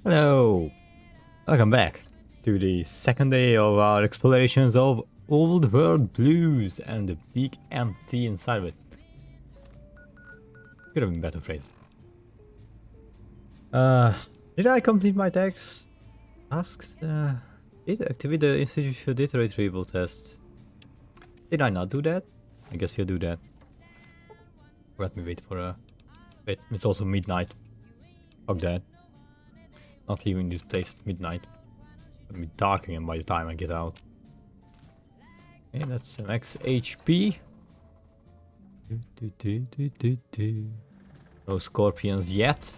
Hello! Welcome back to the second day of our explorations of Old World Blues and the big empty inside of it. Could have been better phrase. Did I complete my tasks? Did activate the institutional data retrieval test? Did I not do that? I guess you'll do that. Let me wait for a... Wait, it's also midnight. Fuck that. Not leaving this place at midnight. It'll be dark again by the time I get out. Okay, that's some XHP. No scorpions yet.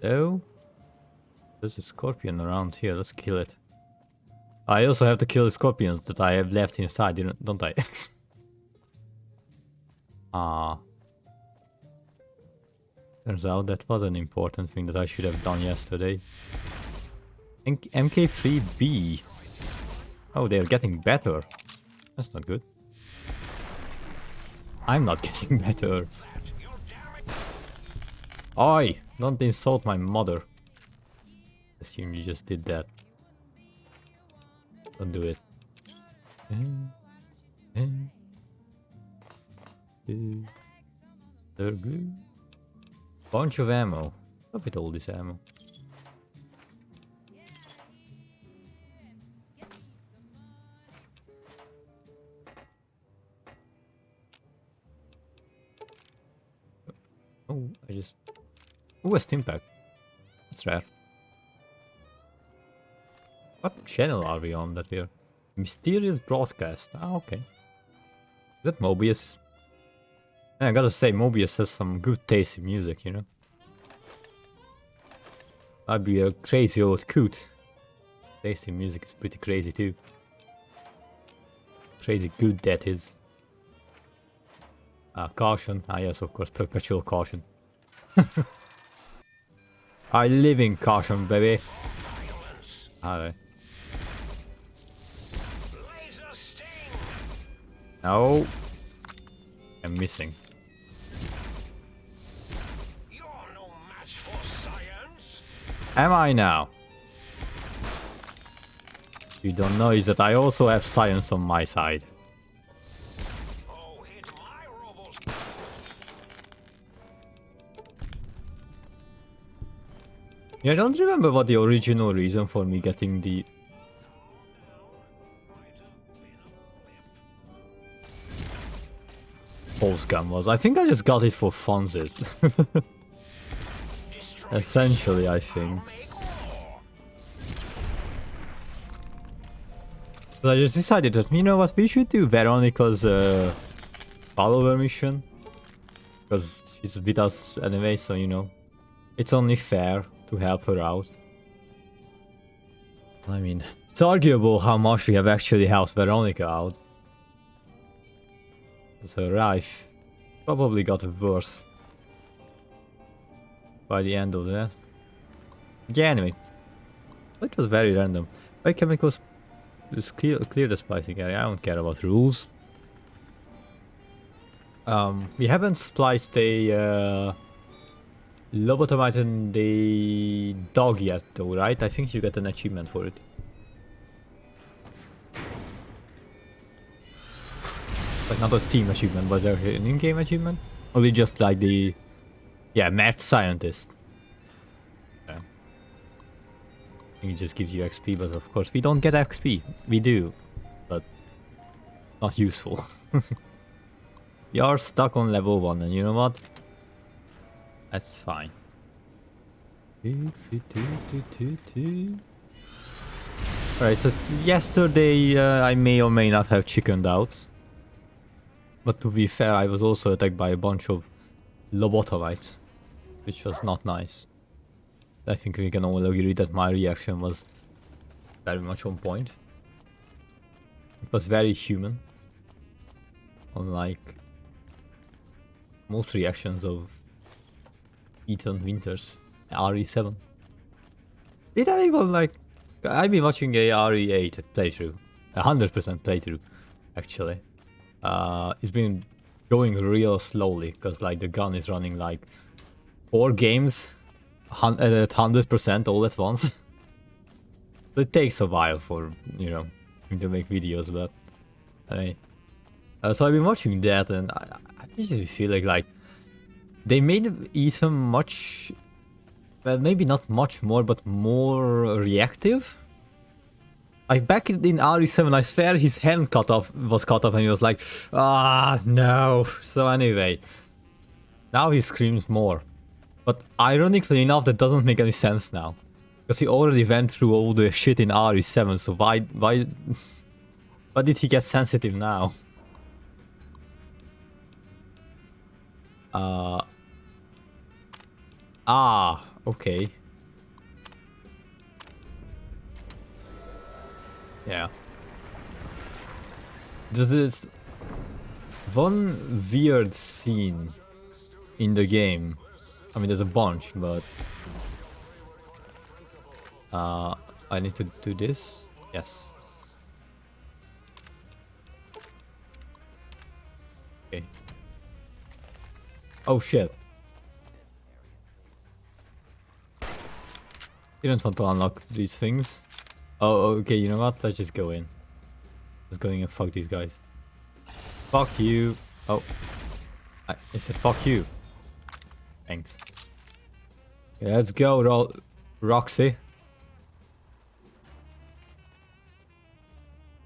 So, there's a scorpion around here. Let's kill it. I also have to kill the scorpions that I have left inside, don't I? Turns out that was an important thing that I should have done yesterday. MK3B. Oh, they're getting better. That's not good. I'm not getting better. Oi! Don't insult my mother. Assume you just did that. Don't do it. They're good. Bunch of ammo. Stop with all this ammo. Oh, I just... Oh, a stim pack. That's rare. What channel are we on that we're... Mysterious broadcast. Ah, okay. Is that Mobius? I gotta say, Mobius has some good taste in music, you know? I'd be a crazy old coot. Taste in music is pretty crazy too. Crazy good that is. Caution. Ah yes, of course, perpetual caution. I live in caution, baby. Alright. No. I'm missing. Am I now? You don't know is that I also have science on my side. Yeah, I don't remember what the original reason for me getting the... pulse gun was. I think I just got it for funsies. Essentially, I think. But I just decided that, you know what, we should do Veronica's follower mission. Because she's with us anyway, so you know. It's only fair to help her out. I mean, it's arguable how much we have actually helped Veronica out. Because her life probably got worse by the end of that. Yeah, anyway. It was very random. Why chemicals? Just clear the splicing area. I don't care about rules. We haven't spliced a lobotomite and the dog yet though, right? I think you get an achievement for it. Like not a Steam achievement, but an in-game achievement? Or just like the... Yeah, mad scientist. Yeah. I think it just gives you XP, but of course we don't get XP. We do, but not useful. We are stuck on level 1, and you know what? That's fine. Alright, so yesterday I may or may not have chickened out. But to be fair, I was also attacked by a bunch of lobotomites, which was not nice. I think we can all agree that my reaction was very much on point. It was very human. Unlike most reactions of Ethan Winters, RE7. Did I even like... I've been watching a RE8 playthrough. 100% playthrough. actually. It's been going real slowly because like the gun is running like 4 games at 100% all at once. It takes a while for, you know, him to make videos, but so I've been watching that, and I usually feel like they made Ethan much, well, maybe not much more, but more reactive. Like back in RE7, I swear his hand was cut off, and he was like, ah, no. So anyway, now he screams more. But ironically enough, that doesn't make any sense now. Because he already went through all the shit in RE7, so why did he get sensitive now? Okay. Yeah. There's this one weird scene in the game. I mean, there's a bunch, but I need to do this. Yes. Okay. Oh shit. Didn't want to unlock these things. Oh, okay, you know what? Let's just go in. Let's go in and fuck these guys. Fuck you. Oh. I said fuck you. Thanks. Yeah, let's go, Roxy.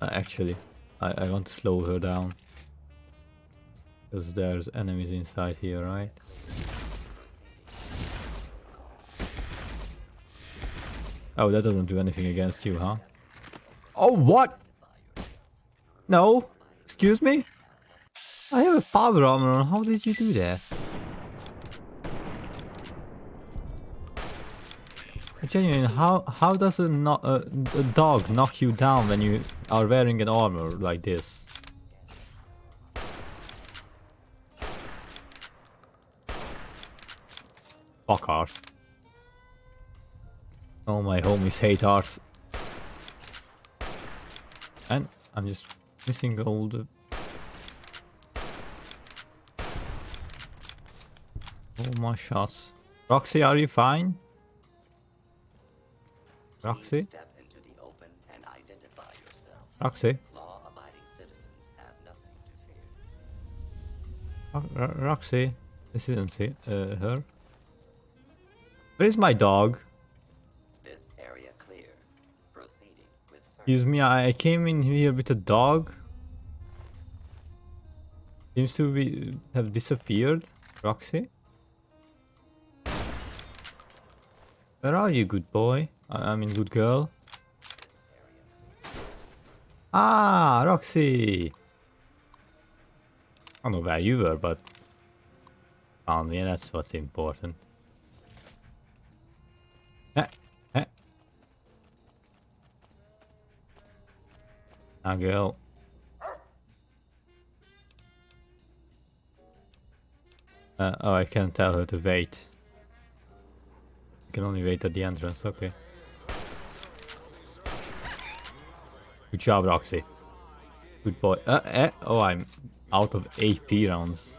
Actually, I want to slow her down. Because there's enemies inside here, right? Oh, that doesn't do anything against you, huh? Oh, what? No. Excuse me? I have a power armor on. How did you do that? Genuine, how does a dog knock you down when you are wearing an armor like this? Fuck art. Oh, my homies hate art. And I'm just missing all the... all my shots. Roxy, are you fine? Roxy? Step into the open and identify yourself. Roxy? Law-abiding citizens have nothing to fear. Roxy? This isn't her. Where is my dog? This area clear. Proceeding with search. Excuse me, I came in here with a dog. Seems to have disappeared. Roxy? Where are you, good boy? I mean, good girl. Ah, Roxy! I don't know where you were, but found me, and that's what's important. Now, girl. Oh, I can't tell her to wait. I can only wait at the entrance, okay. Good job, Roxy. Good boy. Oh, I'm out of AP rounds.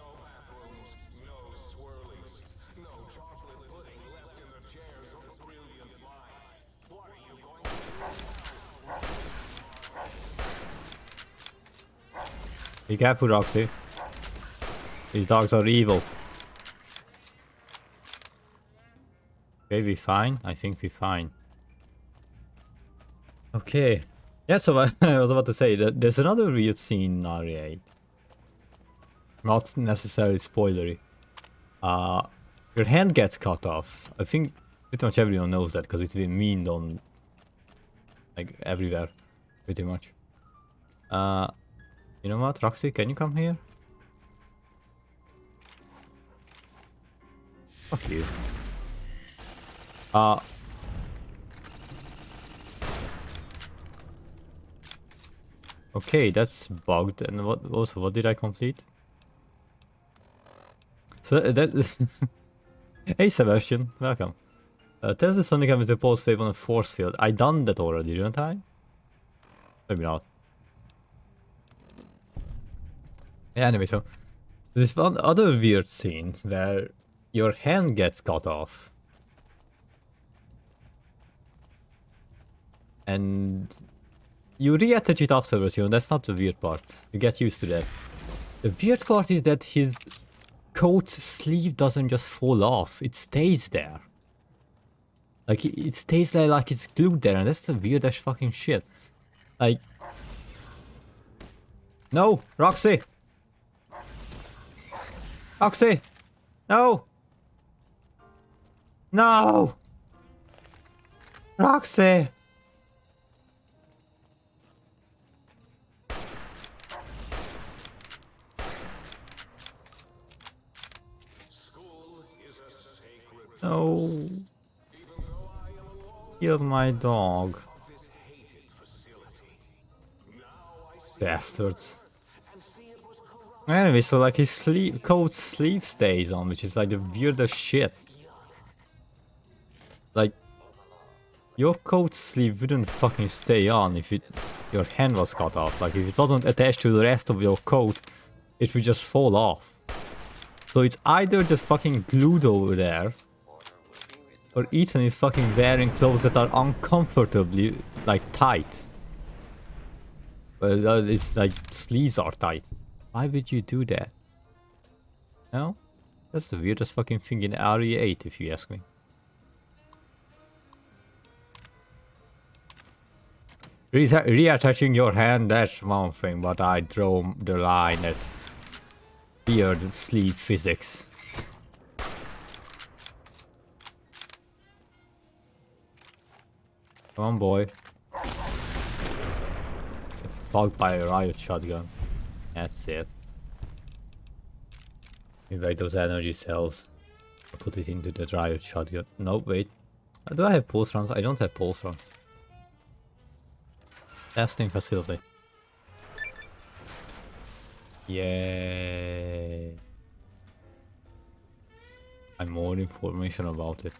Be careful, Roxy. These dogs are evil. Okay, we fine? I think we fine. Okay. Yeah, so I was about to say that there's another weird scene in RE8. Not necessarily spoilery. Your hand gets cut off. I think pretty much everyone knows that because it's been memed on like everywhere, pretty much. You know what, Roxy, can you come here? Fuck you. Okay, that's bugged. And what did I complete? So that hey Sebastian, welcome. Test the Sonic with the pulse wave on a force field. I done that already, didn't I? Maybe not. Yeah, anyway, so there's one other weird scene where your hand gets cut off. And you reattach it afterwards, you know, that's not the weird part. You get used to that. The weird part is that his coat sleeve doesn't just fall off, it stays there. Like, it stays there like it's glued there, and that's the weirdest fucking shit. Like... No! Roxy! Roxy! No! No! Roxy! No. Killed my dog. Bastards. Anyway, so like his coat sleeve stays on, which is like the weirdest shit. Like, your coat sleeve wouldn't fucking stay on if your hand was cut off. Like, if it wasn't attached to the rest of your coat, it would just fall off. So it's either just fucking glued over there, or Ethan is fucking wearing clothes that are uncomfortably, like, tight. Well, it's like, sleeves are tight. Why would you do that? No? That's the weirdest fucking thing in RE8, if you ask me. Reattaching your hand, that's one thing, but I draw the line at weird sleeve physics. Come on, boy. Fogged by a riot shotgun. That's it. Invade those energy cells. Put it into the riot shotgun. No, wait. Do I have pulse rounds? I don't have pulse rounds. Testing facility. Yay. And more information about it.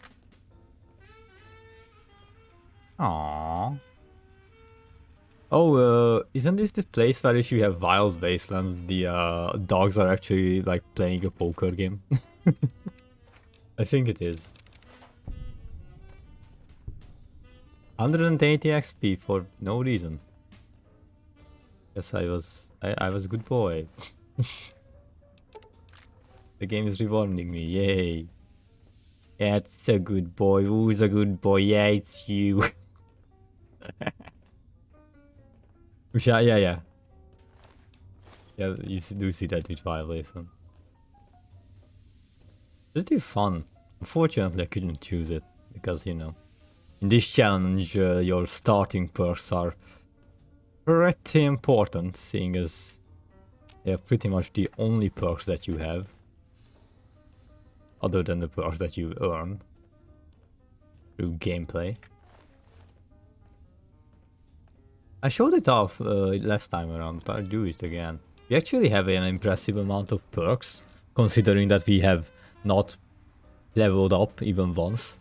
Aww. Oh, isn't this the place where if you have Wild Wasteland, the dogs are actually like playing a poker game? I think it is. 180 XP for no reason. Yes, I was a good boy. The game is rewarding me, yay. Yeah, it's a good boy. Who's a good boy? Yeah, it's you. Yeah. Yeah, you do see that with Violation. Pretty fun. Unfortunately, I couldn't choose it because, you know, in this challenge, your starting perks are pretty important, seeing as they're pretty much the only perks that you have, other than the perks that you earn through gameplay. I showed it off last time around, but I'll do it again. We actually have an impressive amount of perks, considering that we have not leveled up even once.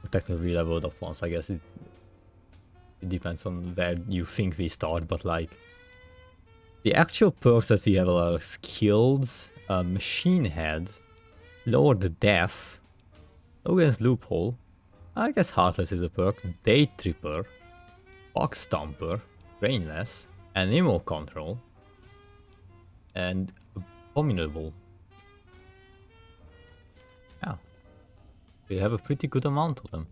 Or technically leveled up once, I guess. It depends on where you think we start, but like... The actual perks that we have are Skills, Machine Head, Lower the Death, Against Loophole, I guess Heartless is a perk, Day Tripper, Box Stomper, Brainless, Animal Control, and Abominable. Yeah, we have a pretty good amount of them.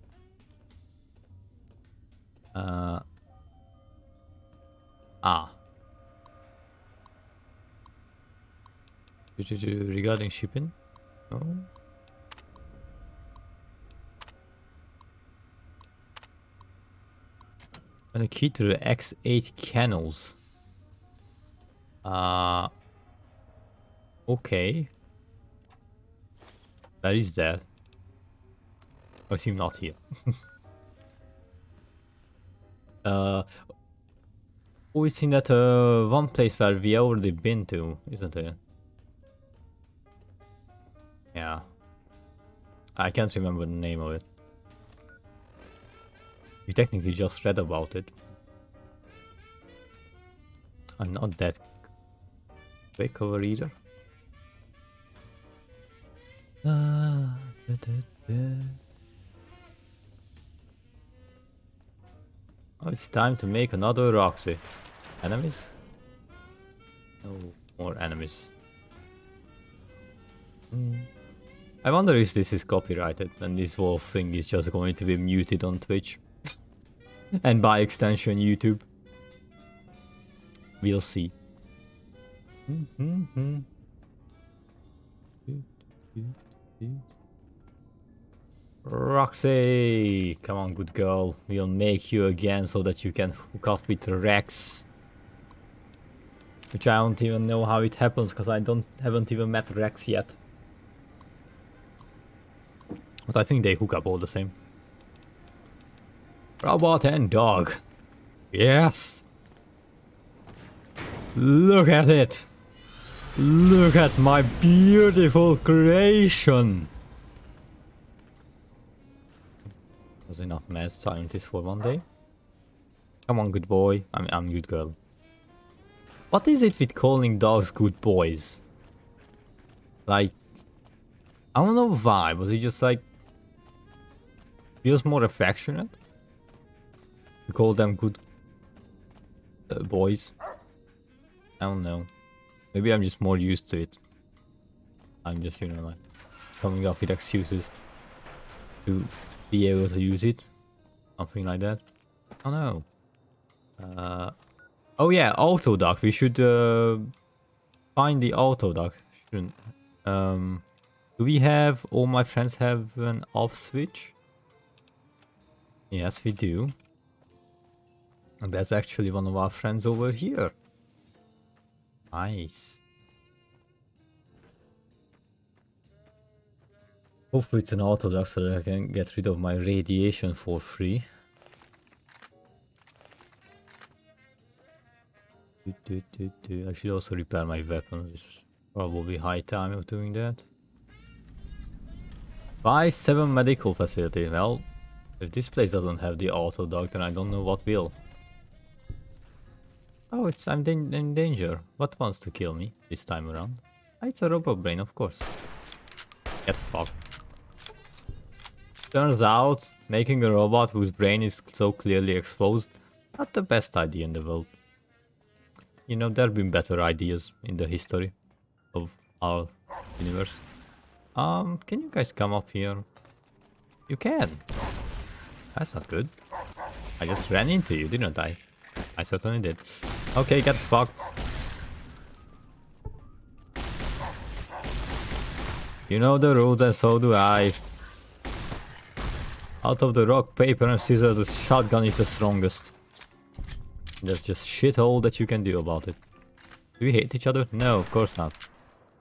Regarding shipping? No? And a key to the X8 canals. Okay. Where is that? I assume not here. Oh, it's in that one place where we already been to, isn't it? Yeah. I can't remember the name of it. We technically just read about it. I'm not that... Quick cover either. Oh, it's time to make another Roxy. Enemies? No more enemies. I wonder if this is copyrighted and this whole thing is just going to be muted on Twitch. And by extension YouTube. We'll see. Roxy! Come on, good girl. We'll make you again so that you can hook up with Rex. Which I don't even know how it happens because I haven't even met Rex yet. But I think they hook up all the same. Robot and dog. Yes! Look at it! Look at my beautiful creation! Was enough mad scientist for one day? Come on, good boy. I'm good girl. What is it with calling dogs good boys? Like, I don't know why. Was he just like feels more affectionate? To call them good boys. I don't know. Maybe I'm just more used to it. I'm just, you know, like coming up with excuses to be able to use it. Something like that. I don't know. Oh yeah, auto duck. We should find the auto duck. Shouldn't. Do we have all my friends have an off switch? Yes, we do. And that's actually one of our friends over here. Nice. Hopefully it's an auto duck so that I can get rid of my radiation for free. I should also repair my weapons. It's probably high time of doing that. Buy 7 medical facility. Well, if this place doesn't have the auto duck, then I don't know what will. Oh, I'm in danger. What wants to kill me this time around? It's a robot brain, of course. Get fucked. Turns out, making a robot whose brain is so clearly exposed, not the best idea in the world. You know, there have been better ideas in the history of our universe. Can you guys come up here? You can. That's not good. I just ran into you, didn't I? I certainly did. Okay, get fucked. You know the rules and so do I. Out of the rock, paper and scissors, the shotgun is the strongest. There's just shit all that you can do about it. Do we hate each other? No, of course not.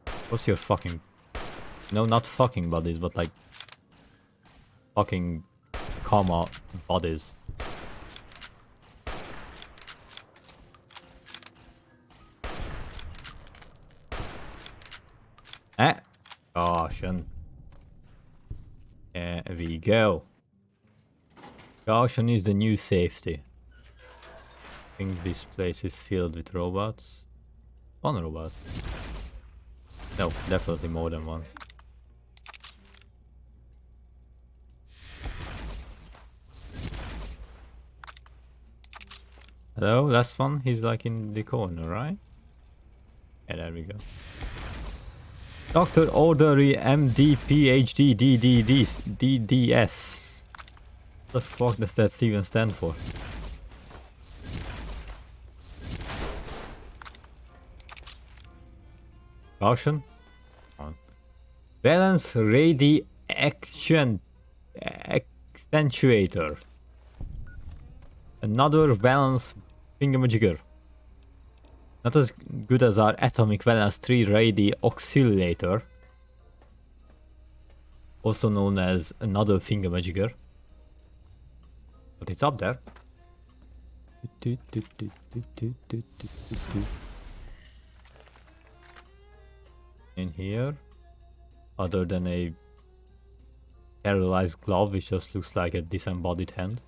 Of course you're fucking... No, not fucking buddies, but like... Fucking... comma buddies. Caution. There we go. Caution is the new safety. I think this place is filled with robots. One robot. No, definitely more than one. Hello, last one. He's like in the corner, right? Yeah, there we go. Dr. Ordery MD PhD DDS. What the fuck does that even stand for? Caution. Balance accentuator. Another valence thingamajigger. Not as good as our atomic valence 3 radii oscillator. Also known as another thingamajigger. But it's up there. In here, other than a paralyzed glove which just looks like a disembodied hand.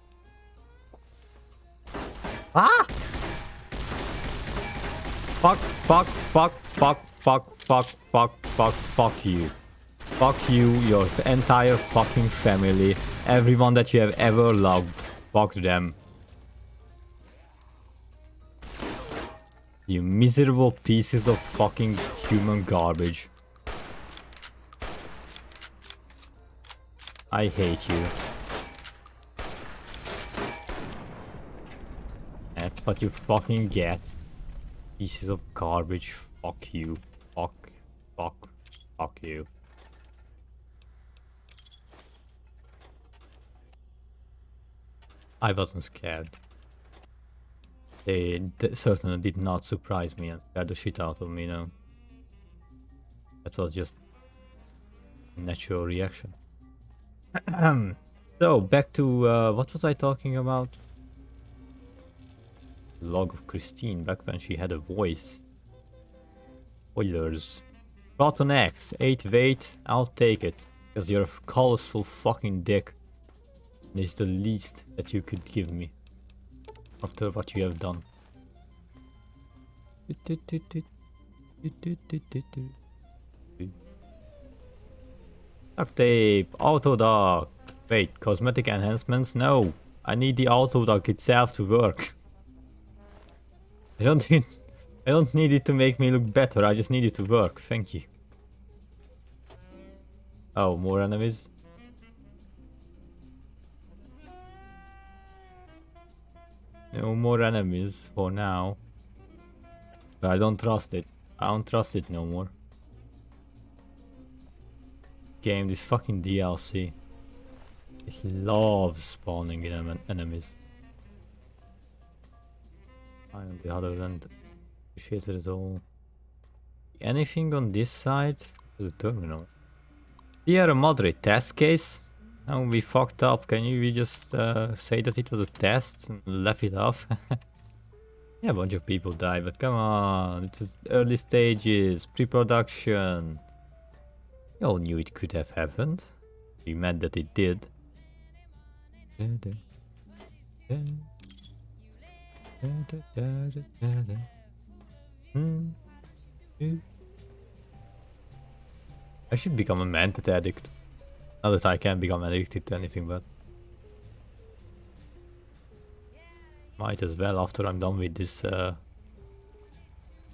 Ah! Fuck, fuck, fuck, fuck, fuck, fuck, fuck, fuck, fuck you. Fuck you, your entire fucking family, everyone that you have ever loved. Fuck them. You miserable pieces of fucking human garbage. I hate you. That's what you fucking get. Pieces of garbage. Fuck you. Fuck. Fuck. Fuck you. I wasn't scared. They certainly did not surprise me and scare the shit out of me, no. That was just a natural reaction. So, back to, what was I talking about? Log of Christine, back when she had a voice. Spoilers. Proton X, 8 weight, I'll take it. Because you're a colossal fucking dick. And it's the least that you could give me. After what you have done. Duct tape, auto dock. Wait, cosmetic enhancements? No. I need the auto dock itself to work. I don't need it to make me look better, I just need it to work, thank you. Oh, more enemies? No more enemies for now. But I don't trust it. I don't trust it no more. Game, this fucking DLC. It loves spawning enemies. On the other end, appreciate it at all. Anything on this side? There's a terminal. Sierra Madre test case? Oh, we fucked up. Can you just say that it was a test and left it off? Yeah, a bunch of people died, but come on. It's just early stages, pre-production. You all knew it could have happened. We meant that it did. I should become a Mantis addict. Not that I can become addicted to anything, but might as well after I'm done with this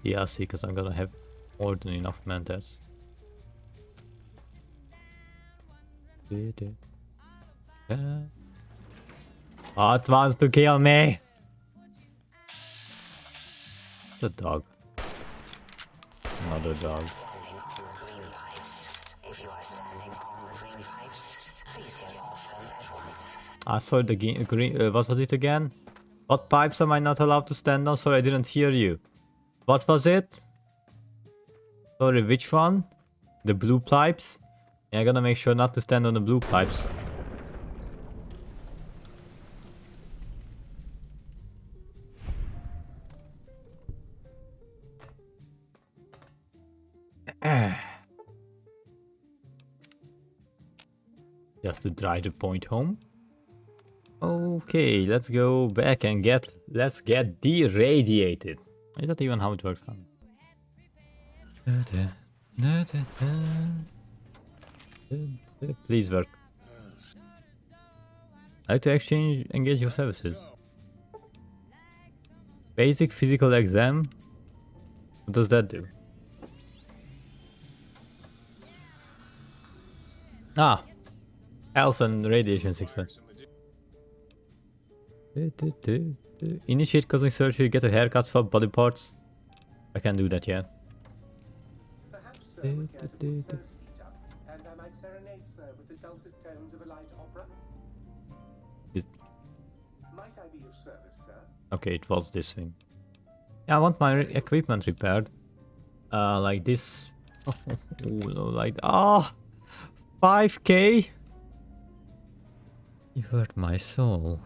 DLC, because I'm gonna have more than enough Mantis. What wants to kill me? The dog. Another dog. I saw the green. What was it again? What pipes am I not allowed to stand on? Sorry, I didn't hear you. What was it? Sorry, which one? The blue pipes? Yeah, I gotta make sure not to stand on the blue pipes. Just to drive the point home. Okay, let's go back and let's get deradiated. Is that even how it works? Please work. How to engage your services. Basic physical exam. What does that do? Ah, health and radiation success. Initiate cosmic surgery, get a haircut, swap body parts. I can do that, yeah. Perhaps sir would care to meet Sir's feet up, and I might serenade sir with the dulcet tones of a light opera. Might I be of service, sir? Okay, it was this thing. Yeah, I want my equipment repaired. Like this. Oh, no, like 5k. You hurt my soul.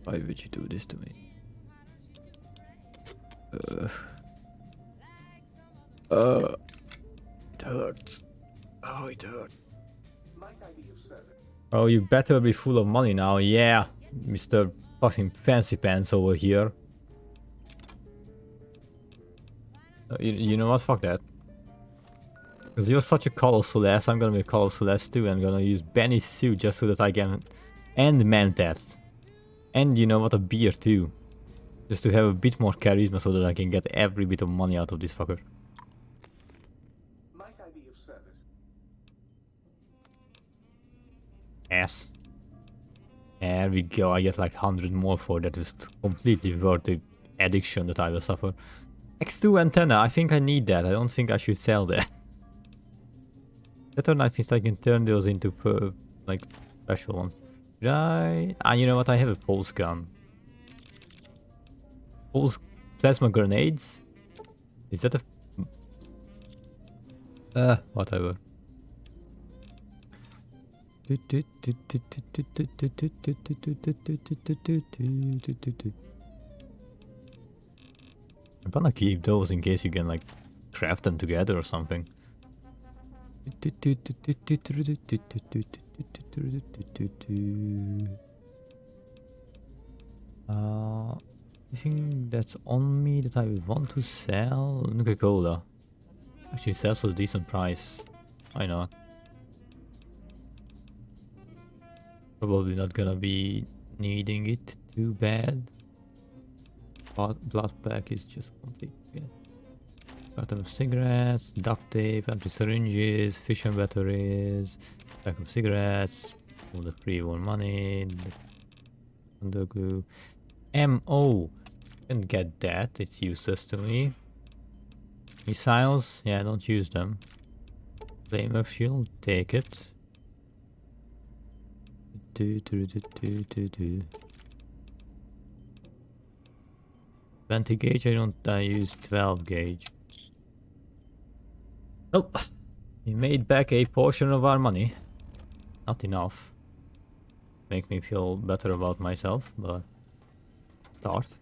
Why would you do this to me? It hurts. Oh, it hurts. Might I be of service? Oh, you better be full of money now. Yeah, Mr. fucking fancy pants over here. You know what? Fuck that. Because you're such a colossal ass, I'm gonna be a colossal ass too. I'm gonna use Benny's suit just so that I can... And Mantas. And you know what? A beer too. Just to have a bit more charisma so that I can get every bit of money out of this fucker. Might I be of service? Ass. There we go, I get like 100 more for that. Just completely worth the addiction that I will suffer. X2 antenna, I think I need that. I don't think I should sell that. That or not means I can turn those into like special ones. Should I? Ah, you know what? I have a pulse gun. Pulse plasma grenades? Is that a... whatever. I'm gonna keep those in case you can like craft them together or something. Anything that's on me that I want to sell? Nuka-Cola. Actually sells for a decent price. Why not? Probably not gonna be needing it too bad. Blood pack is just complete. Carton of cigarettes, duct tape, empty syringes, fission batteries, pack of cigarettes, all the free-war money, under glue, MO. Can get that, it's useless to me. Missiles, yeah, don't use them. Flamer fuel, take it. Twenty gauge, I use 12 gauge. Nope. We made back a portion of our money. Not enough. Make me feel better about myself, but start.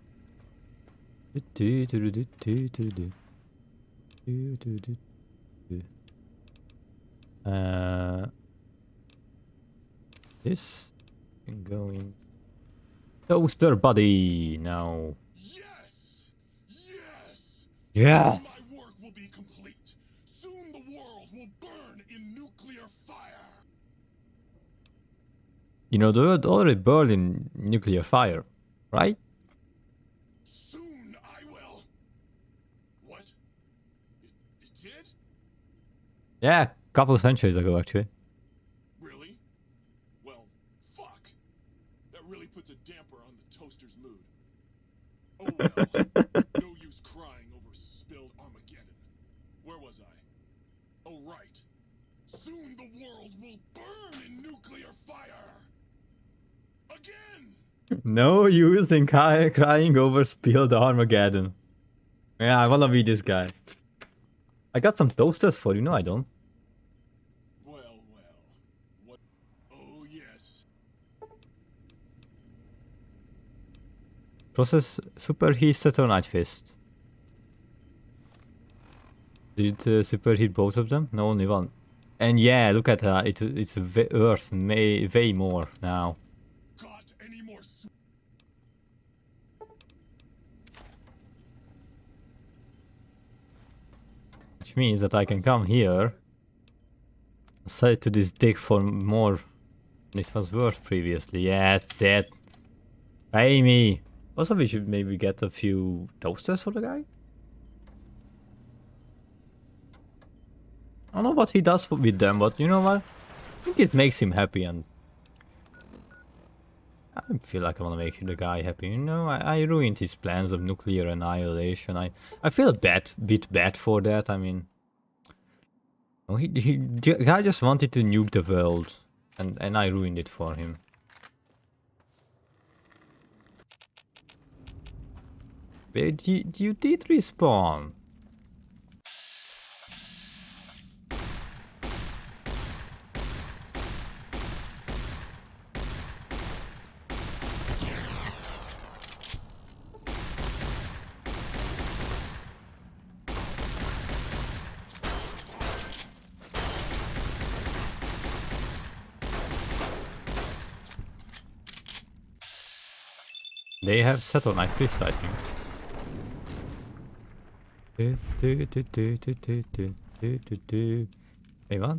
This can go in toaster buddy now. Yes! Yes! Yes. My work will be complete. Soon the world will burn in nuclear fire. You know, the world already burned in nuclear fire, right? Soon I will. What? It did? Yeah, a couple of centuries ago, actually. Really? Well, fuck. That really puts a damper on the toaster's mood. Oh well. No use crying over spilled Armageddon. Where was I? Oh right. Soon the world will burn in nuclear fire. Again! No use in crying over spilled Armageddon. Yeah, I wanna be this guy. I got some toasters for you. No, I don't. Well. What? Oh yes. Process superheat Saturnite Fist. Did it superheat both of them? No, only one. And yeah, look at it's worth way more now. Got any more Which means that I can come here, sell it to this dick for more than it was worth previously. Yeah, that's it. Pay me. Also, we should maybe get a few toasters for the guy. I don't know what he does with them, but you know what? I think it makes him happy, and I feel like I want to make the guy happy. You know, I ruined his plans of nuclear annihilation. I feel a bit bad for that. I mean, oh, the guy just wanted to nuke the world, and I ruined it for him. Wait, you did respawn. They have settled my fist, I think. Wait, what?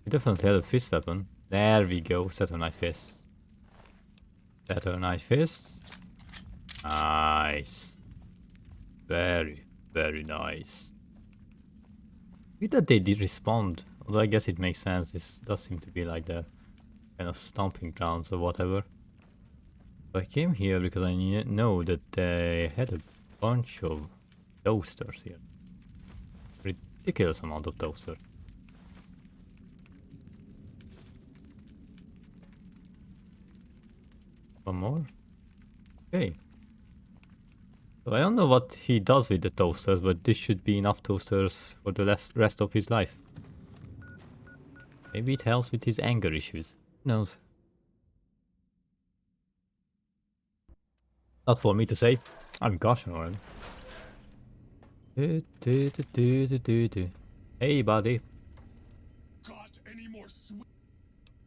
We definitely had a fist weapon. There we go, settle my fists. Settle my fists. Nice. Very, very nice. Good that they did respond. Although I guess it makes sense. This does seem to be like the kind of stomping grounds or whatever. So I came here because I know that they had a bunch of toasters here. Ridiculous amount of toasters. One more? Okay. So I don't know what he does with the toasters, but this should be enough toasters for the rest of his life. Maybe it helps with his anger issues. Who knows? Not for me to say. I'm gushing already. Hey, buddy. Got any more sweet?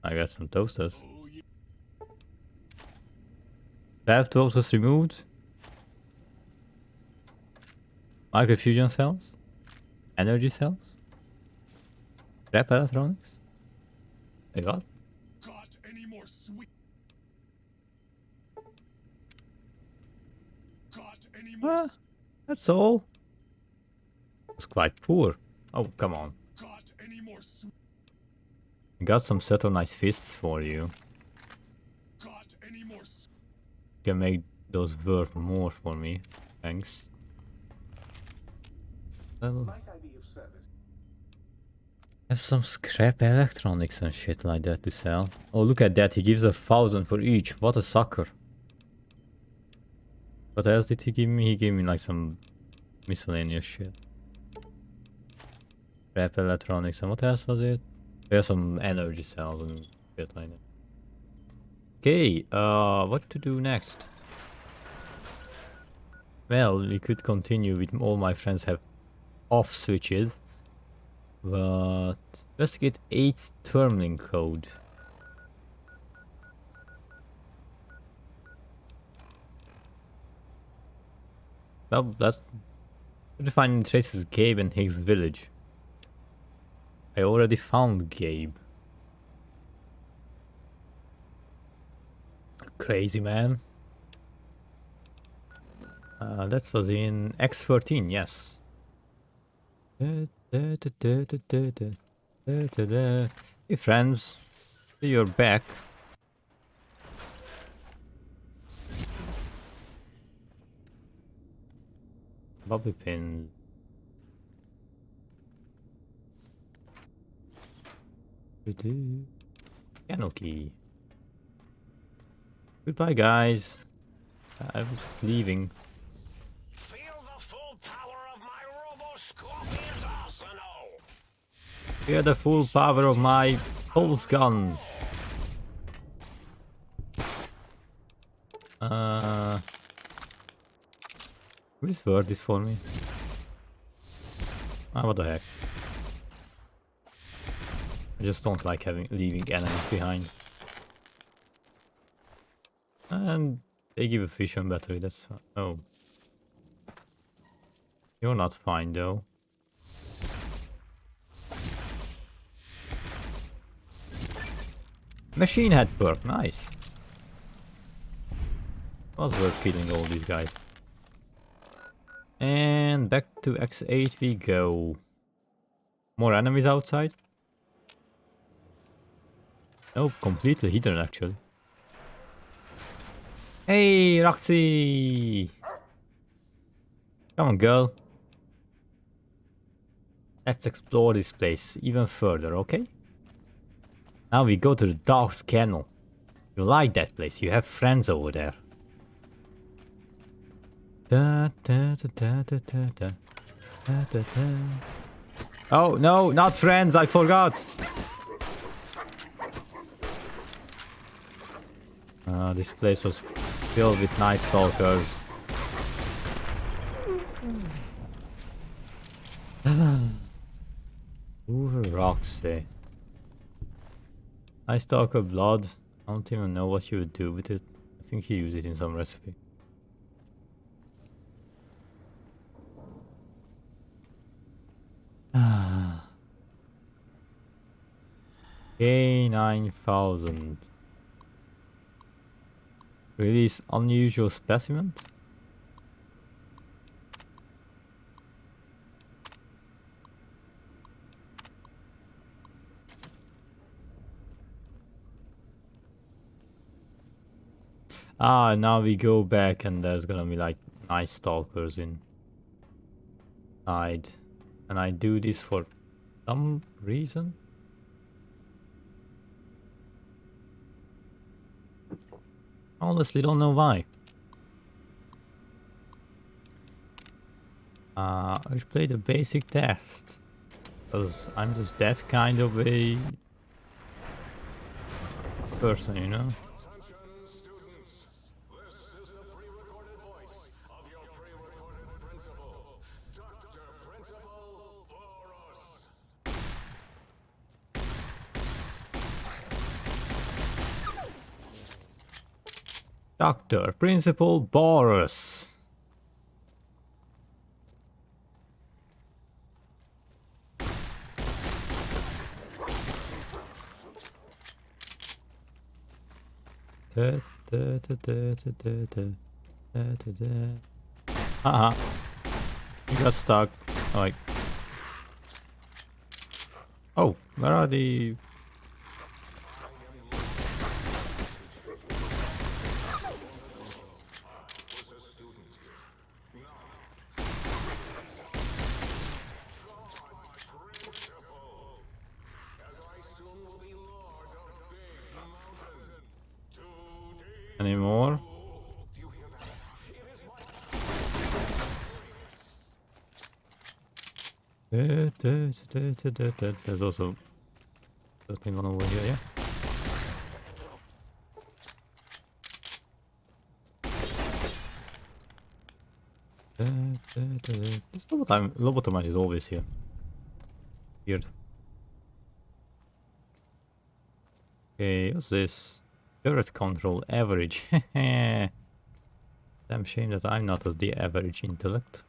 I got some toasters. Oh yeah. 12 toasters removed. Microfusion cells. Energy cells. Scrap electronics. Wait, what? Got any more sweet? Got any more? That's all. It's quite poor. Oh, come on. Got any more sweet? I got some set of nice fists for you. Got any more? You can make those worth more for me. Thanks. Well, Might I be of service? have some scrap electronics and shit like that to sell. Oh, look at that. He gives 1,000 for each. What a sucker. What else did he give me? He gave me like some miscellaneous shit. Scrap electronics. And what else was it? There's some energy cells and shit like that. Okay, what to do next? Well, we could continue with all my friends have off switches. But let's get 8 terminal code. Well, that's finding traces of Gabe and Higgs village. I already found Gabe. Crazy man. That was in X13, yes. Hey friends, you're back. Bobby pin. Piano key. Goodbye, guys. I was leaving. Feel the full power of my Robo-Scorpion's arsenal! Hear the full power of my pulse gun. This word is for me. Ah, what the heck. I just don't like leaving enemies behind. And they give a fission battery, that's fine. Oh. You're not fine though. Machine head perk, nice. Was worth killing all these guys. And back to X8 we go. More enemies outside? No, completely hidden actually. Hey, Roxy! Come on, girl. Let's explore this place even further, okay? Now we go to the Dog's Kennel. You like that place, you have friends over there. Oh no, not friends, I forgot! This place was filled with night stalkers. Ooh, Roxy. Night stalker blood. I don't even know what you would do with it. I think he used it in some recipe. K9000. Release unusual specimen? Ah, now we go back and there's gonna be like nice stalkers inside. And I do this for some reason? Honestly, don't know why. Replay the basic test. Because I'm just that kind of a person, you know? Attention, students. This is the pre-recorded voice of your pre-recorded principal, Dr. Principal Boros. Dr. Principal Boris. Haha. You got stuck. Like. Oh, where are the... As I soon will be Lord of Big Mountain. Anymore? Do you hear that? It is my There's also something on over here, yeah? This lobotomize is always here. Weird. Okay, what's this? Turret control average. Damn shame that I'm not of the average intellect.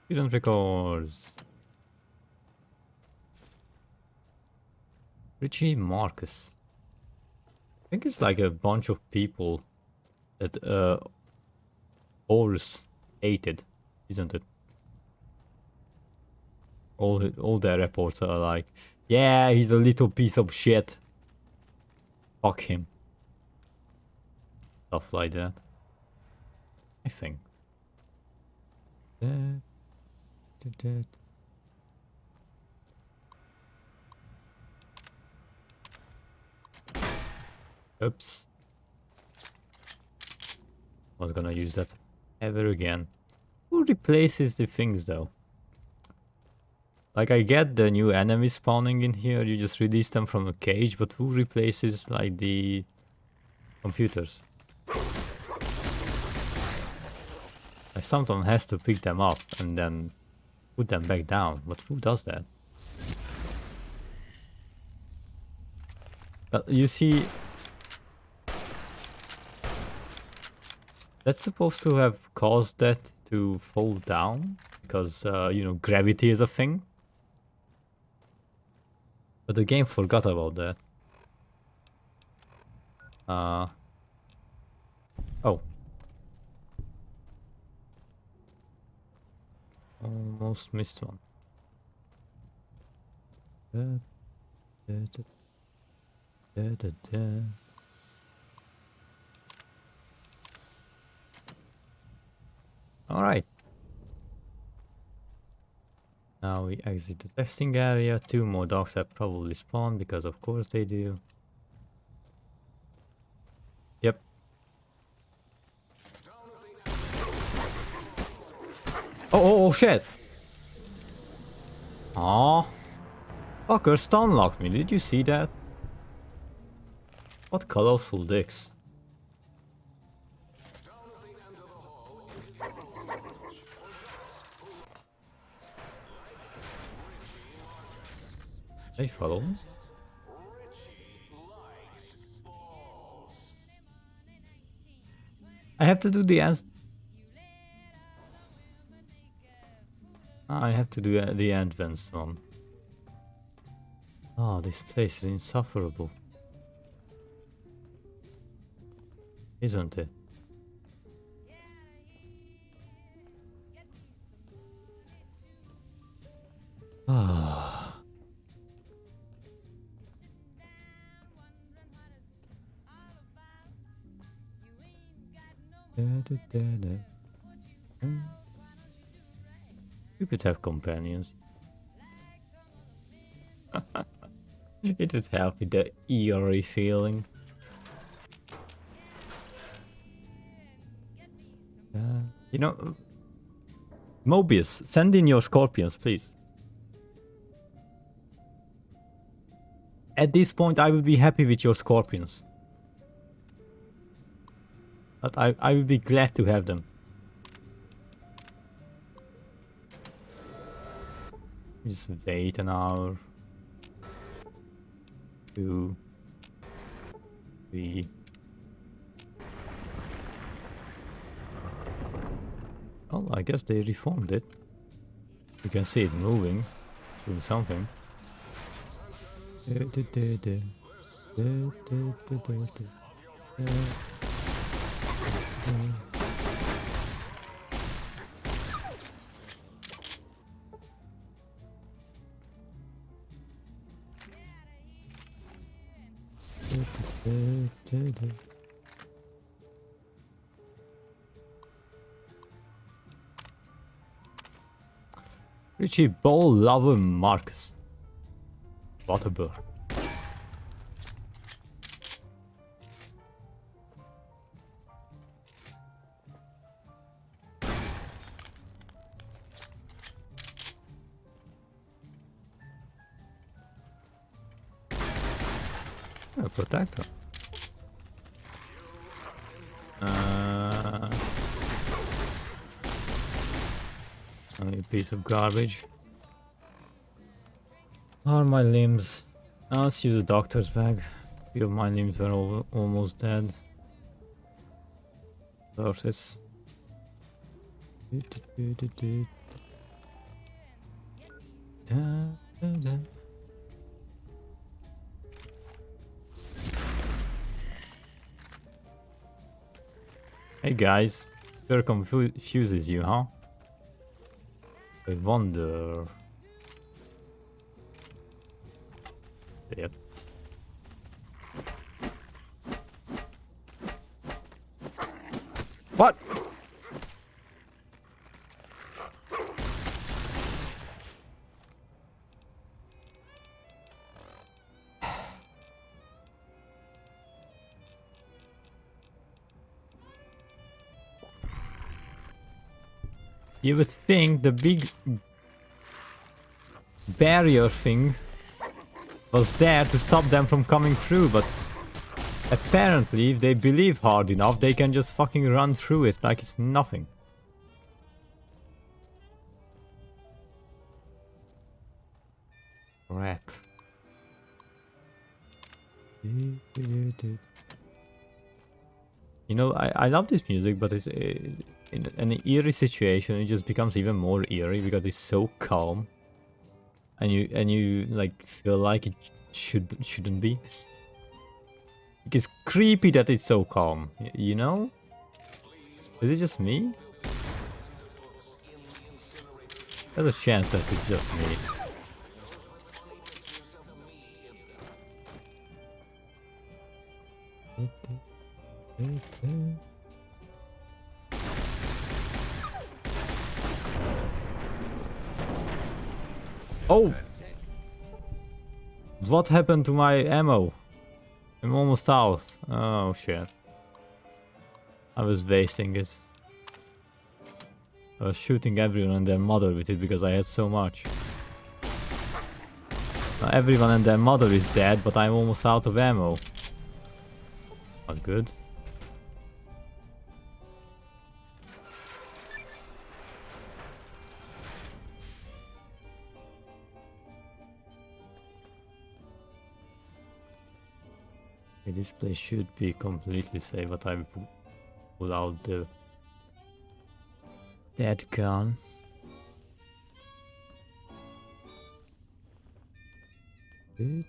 Student records. Richie Marcus. I think it's like a bunch of people that Horus hated, isn't it? All their reports are like, yeah, he's a little piece of shit. Fuck him. Stuff like that. I think. Oops. Was gonna use that ever again. Who replaces the things though? Like I get the new enemies spawning in here, you just release them from a cage, but who replaces like the computers? Like someone has to pick them up and then put them back down, but who does that? But you see, that's supposed to have caused that to fall down because you know, gravity is a thing. But the game forgot about that. Oh. Almost missed one. Alright. Now we exit the testing area. 2 more dogs have probably spawned because of course they do. Yep. Oh shit! Aww. Fucker stun locked me, did you see that? What colossal dicks. They follow me? I have to do the ants. I have to do the advanced one. Oh, this place is insufferable. Isn't it? Ah. You could have companions. It would help with the eerie feeling. You know, Mobius, send in your scorpions, please. At this point, I would be happy with your scorpions. But I would be glad to have them. Just wait an hour. 2, 3. Oh, I guess they reformed it. You can see it moving, doing something. Richie Ball Lover Marcus. What a bird. A protector. Only a piece of garbage. Are my limbs? Let's use a doctor's bag. Few of my limbs were almost dead. Sources. Hey guys, sure confuses you, huh? I wonder. Yep. What? You would think the big barrier thing was there to stop them from coming through, but apparently if they believe hard enough, they can just fucking run through it like it's nothing. Crap. You know, I love this music, but it's in an eerie situation, it just becomes even more eerie because it's so calm, and you like feel like it shouldn't be. It's creepy that it's so calm, you know? Is it just me? There's a chance that it's just me. Oh! What happened to my ammo? I'm almost out. Oh shit. I was wasting it. I was shooting everyone and their mother with it because I had so much. Now everyone and their mother is dead, but I'm almost out of ammo. Not good. Okay, this place should be completely safe, but without the dead gun. Is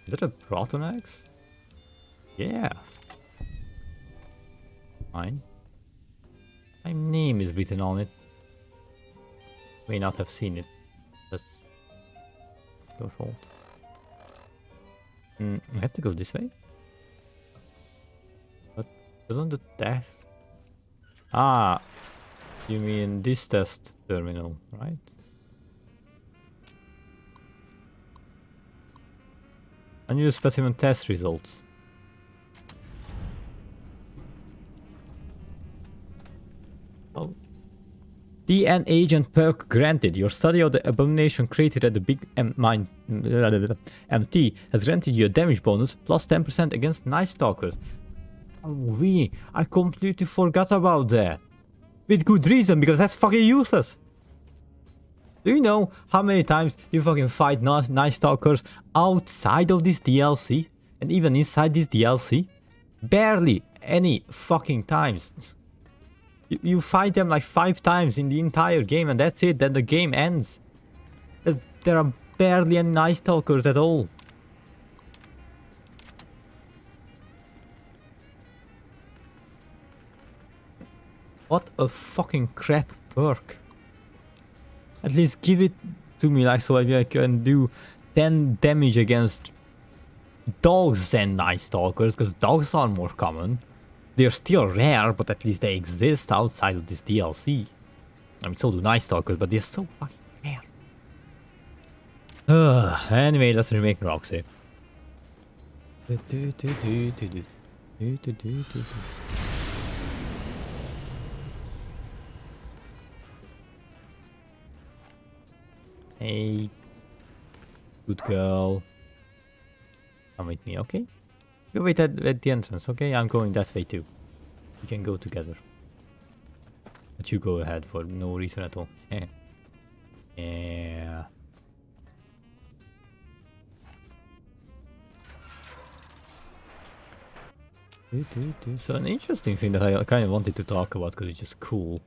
that a Proton Axe? Yeah. Fine. My name is written on it. May not have seen it. That's your fault. I have to go this way? But doesn't the test... Ah! You mean this test terminal, right? Unused specimen test results. Oh. DN agent perk granted. Your study of the abomination created at the big MT has granted you a damage bonus plus 10% against Night Stalkers. Oh, I completely forgot about that. With good reason, because that's fucking useless. Do you know how many times you fucking fight Night Stalkers outside of this DLC? And even inside this DLC? Barely any fucking times. You fight them like 5 times in the entire game and that's it, then the game ends. There are barely any Night Stalkers at all. What a fucking crap perk. At least give it to me like so I can do 10 damage against dogs and Night Stalkers, because dogs are more common. They're still rare, but at least they exist outside of this DLC. I mean, so do Night Stalkers, but they're so fucking rare. Anyway, let's remake Roxy. Hey, good girl. Come with me, okay? You wait at the entrance, okay? I'm going that way too. We can go together. But you go ahead for no reason at all. Yeah. So an interesting thing that I kind of wanted to talk about because it's just cool.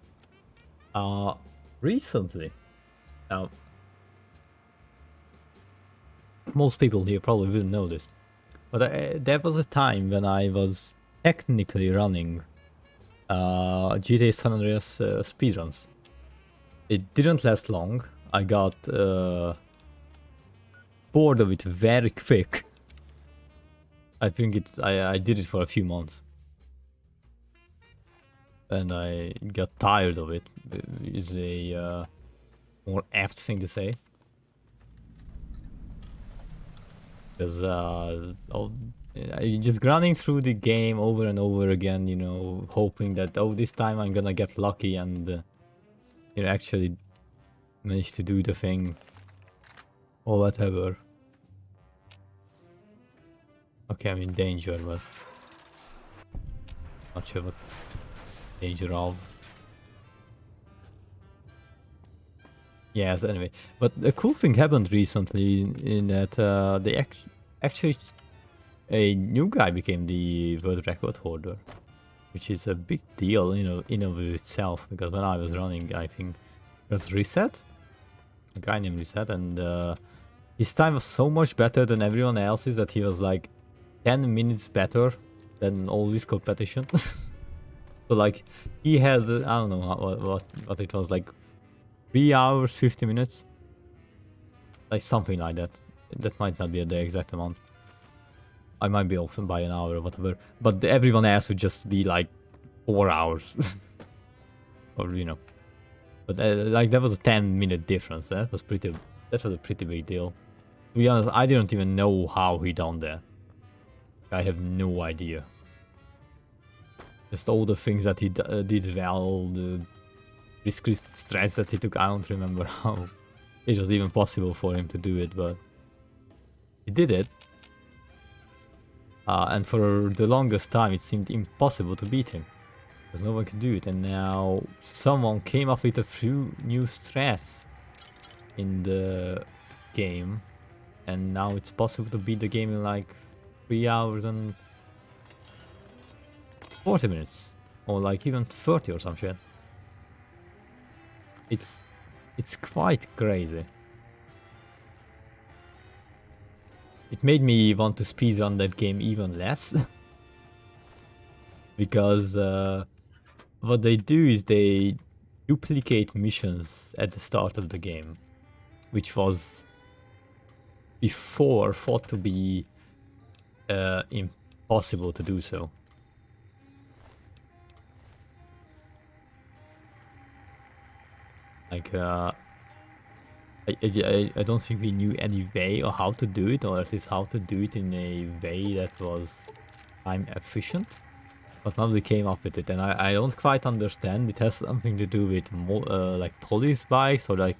Recently, now most people here probably wouldn't know this, but there was a time when I was technically running GTA San Andreas speedruns. It didn't last long. I got bored of it very quick. I think I did it for a few months. And I got tired of it, is a more apt thing to say. Because just running through the game over and over again, you know, hoping that, oh, this time I'm gonna get lucky and, you know, actually manage to do the thing. Or whatever. Okay, I'm in danger, but not sure what danger of. Yes, anyway. But a cool thing happened recently in that they actually a new guy became the world record holder, which is a big deal, you know, in and of itself. Because when I was running, I think it was Reset, a guy named Reset, and his time was so much better than everyone else's that he was like 10 minutes better than all this competition. So like he had, I don't know what it was, like 3 hours 50 minutes, like something like that. That might not be the exact amount. I might be off by an hour or whatever, but everyone else would just be like 4 hours. Or, you know, but like that was a 10-minute difference. That was a pretty big deal. To be honest, I didn't even know how he done that. I have no idea. Just all the things that he did well, the risky stress that he took. I don't remember how it was even possible for him to do it, but he did it. And for the longest time it seemed impossible to beat him, because no one could do it. And now someone came up with a few new stress in the game, and now it's possible to beat the game in like 3 hours and 40 minutes, or like even 30 or some shit. It's quite crazy. It made me want to speedrun that game even less. Because what they do is they duplicate missions at the start of the game, which was before thought to be impossible to do so. Like, I don't think we knew any way or how to do it, or at least how to do it in a way that was time efficient. But now they came up with it, and I don't quite understand. It has something to do with like police bikes, or like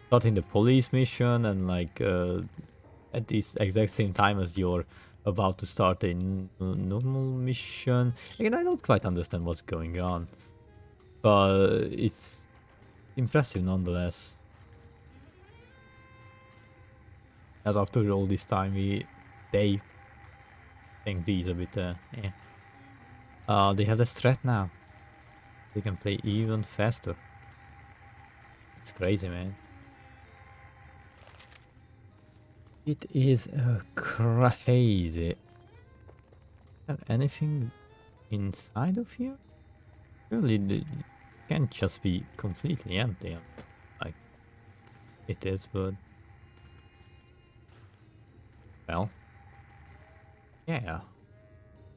starting the police mission, and like at this exact same time as you're about to start a normal mission. Again, I don't quite understand what's going on, but it's impressive nonetheless. As after all this time, they think V is a bit they have the threat now. They can play even faster. It's crazy, man. It is crazy. Is there anything inside of here? Surely it can't just be completely empty. Like, it is, but... Well... Yeah.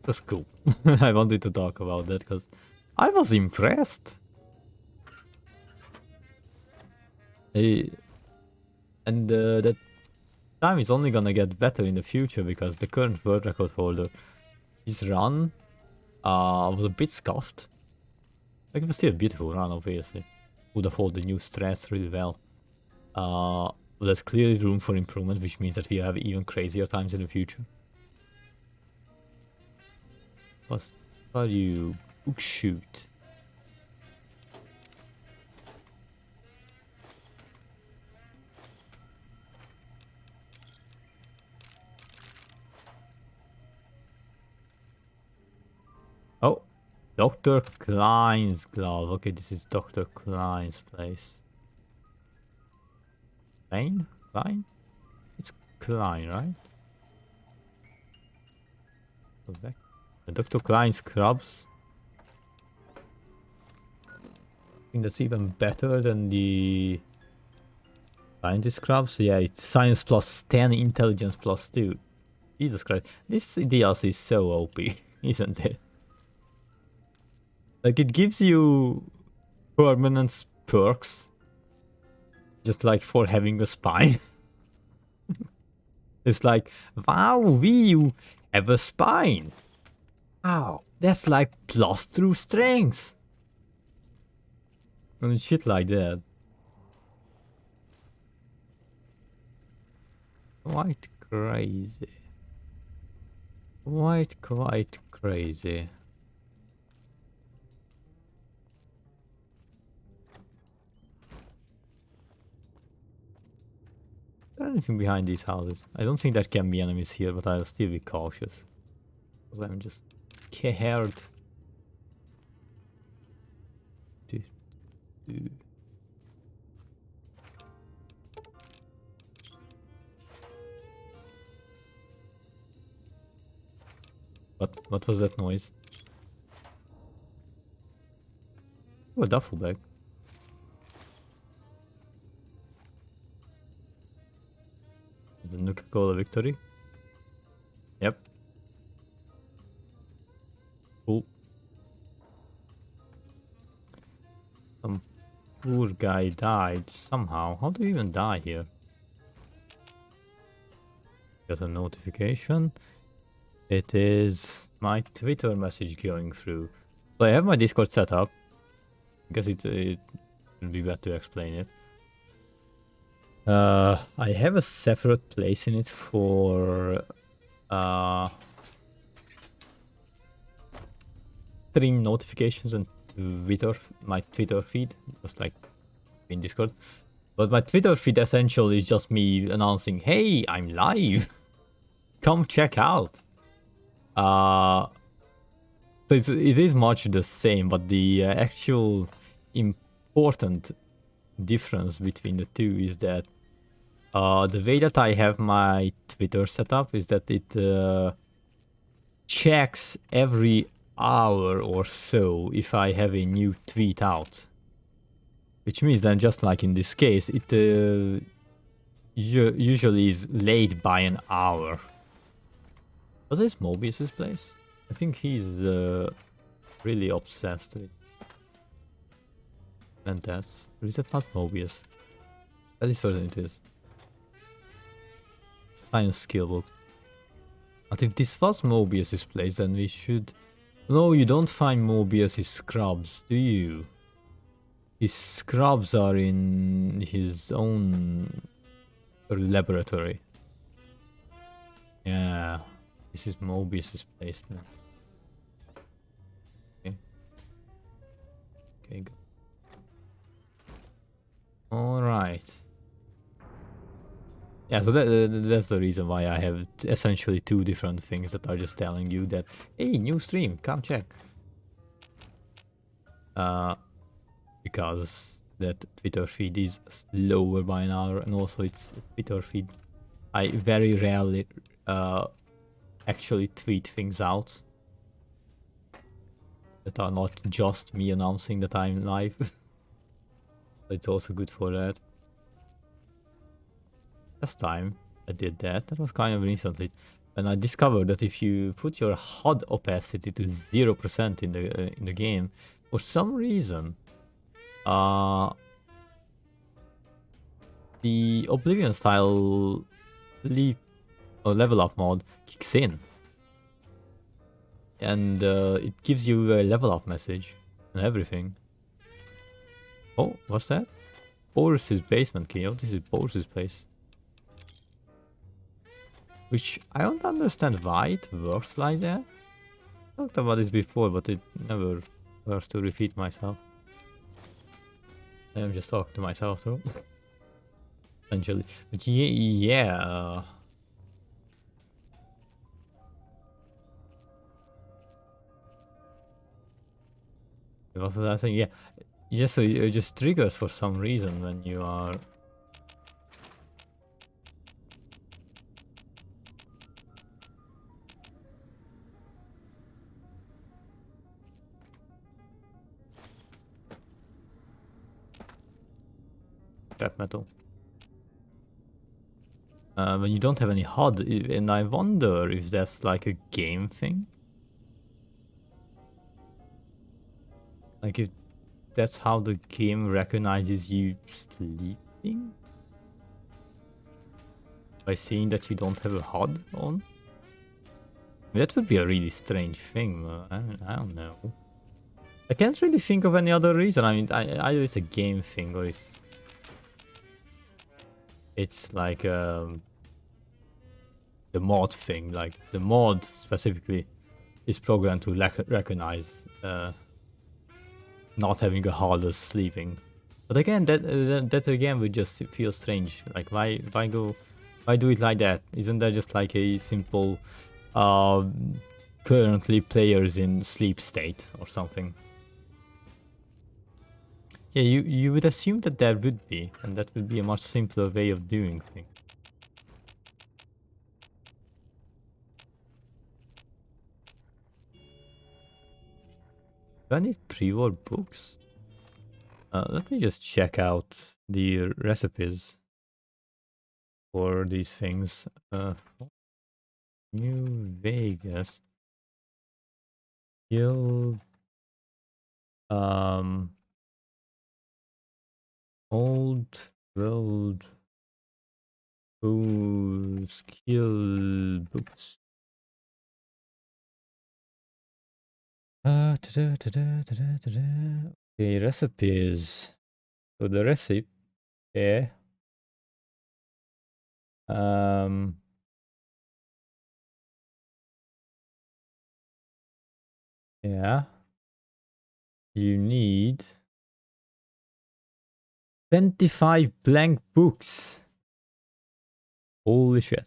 It was cool. I wanted to talk about that, because I was impressed. And that time is only gonna get better in the future, because the current world record holder, his run was a bit scuffed. Like, it was still a beautiful run, obviously. Would have hold the new stress really well. There's clearly room for improvement, which means that we have even crazier times in the future. What are you? Book shoot. Oh, Dr. Klein's glove. Okay, this is Dr. Klein's place. Klein? Klein? It's Klein, right? Go back. Dr. Klein's scrubs. I think that's even better than the scientist scrubs. Yeah, it's science plus 10, intelligence plus 2. Jesus Christ. This DLC is so OP, isn't it? Like, it gives you permanent perks. Just like for having a spine. It's like, wow, you have a spine. Wow, that's like plus 2 strength. And shit like that. Quite crazy. Quite crazy. Is there anything behind these houses? I don't think there can be enemies here, but I'll still be cautious. Because I'm just scared. What was that noise? Oh, a duffel bag. The Nuka-Cola victory. Yep. Cool. Some poor guy died somehow. How do you even die here? Got a notification. It is my Twitter message going through. So I have my Discord set up. I guess it will be better to explain it. I have a separate place in it for stream notifications and Twitter, my Twitter feed, just like in Discord. But my Twitter feed essentially is just me announcing, hey, I'm live. Come check out. So it is much the same, but the actual important difference between the two is that the way that I have my Twitter set up is that it checks every hour or so if I have a new tweet out. Which means then, just like in this case, it usually is late by an hour. Was this Mobius's place? I think he's really obsessed with Ventas. Or is that not Mobius? At least certain it is. Science skill book. But if this was Mobius's place, then we should... No, you don't find Mobius's scrubs, do you? His scrubs are in his own laboratory. Yeah, this is Mobius's place, man. Okay. Okay, good. Alright. Yeah, so that's the reason why I have essentially two different things that are just telling you that, hey, new stream, come check. Because that Twitter feed is lower by an hour, and also it's Twitter feed. I very rarely actually tweet things out that are not just me announcing that I'm live. It's also good for that. Last time I did that, that was kind of recently, and I discovered that if you put your HUD opacity to 0% in the game, for some reason, the Oblivion style leap or level up mod kicks in, and it gives you a level up message and everything. Oh, what's that? Boris's basement key. Oh, this is Boris's place. Which I don't understand why it works like that. I talked about this before, but it never hurts to repeat myself. I'm just talking to myself though. Essentially. But yeah, what was I saying? Yeah. Yes, so it just triggers for some reason when you are... Scrap metal. When you don't have any HUD, and I wonder if that's like a game thing. Like if that's how the game recognizes you sleeping? By seeing that you don't have a HUD on? That would be a really strange thing, but I don't know. I can't really think of any other reason. I mean, either it's a game thing or it's like the mod thing. Like the mod specifically is programmed to recognize not having a HUD as sleeping. But again, that again would just feel strange. Like why do it like that? Isn't that just like a simple currently players in sleep state or something? Yeah, you would assume that there would be, and that would be a much simpler way of doing things. Do I need pre-war books? Let me just check out the recipes for these things. New Vegas. Guild. Old World. Oh, skill books. Okay, recipes. So the recipe. Um. Yeah. You need 25 blank books. Holy shit.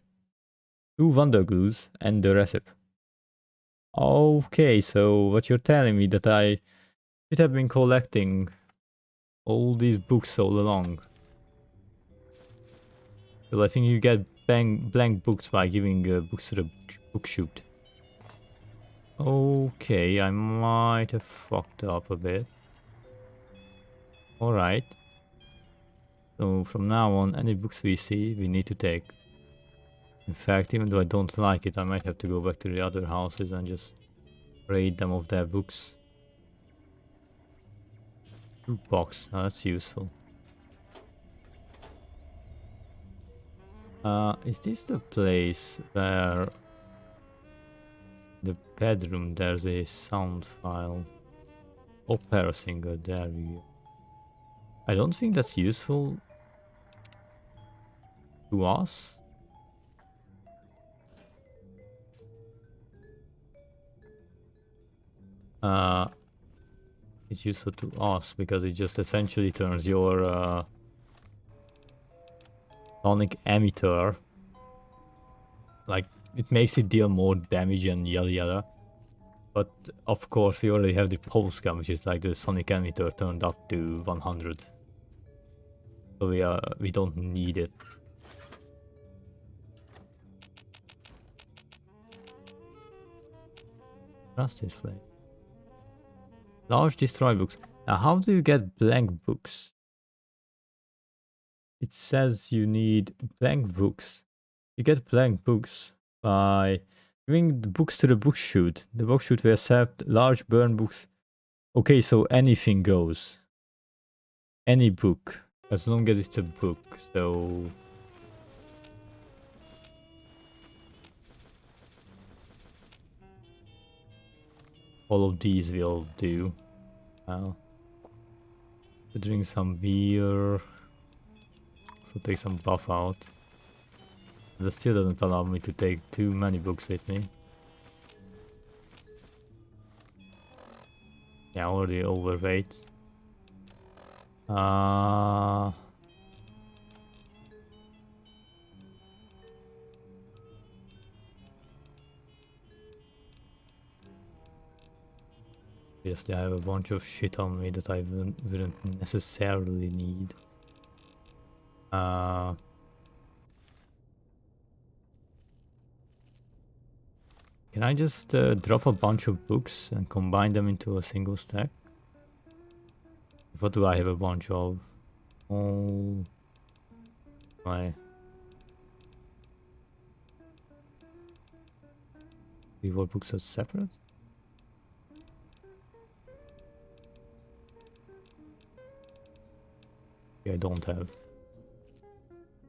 2 wonder glues and the recipe. Okay, so what you're telling me that I should have been collecting all these books all along. Well, I think you get blank books by giving books to the book shoot. Okay, I might have fucked up a bit. Alright. So from now on, any books we see, we need to take. In fact, even though I don't like it, I might have to go back to the other houses and just raid them of their books. Box, oh, that's useful. Is this the place where the bedroom there's a sound file? Opera singer, there we go. I don't think that's useful to us. It's useful to us because it just essentially turns your sonic emitter, like it makes it deal more damage and yada yada. But of course we already have the pulse gun, which is like the sonic emitter turned up to 100. So we don't need it. Trust this flame. Large destroy books. Now how do you get blank books? It says you need blank books. You get blank books by giving the books to the book chute. The book chute will accept large burn books. Okay, so anything goes. Any book. As long as it's a book, so... all of these will do. Well, drink some beer. So take some buff out. That still doesn't allow me to take too many books with me. Yeah, already overweight. Obviously I have a bunch of shit on me that I wouldn't necessarily need. Can I just drop a bunch of books and combine them into a single stack? What do I have a bunch of? Oh my. These all books are separate? I don't have a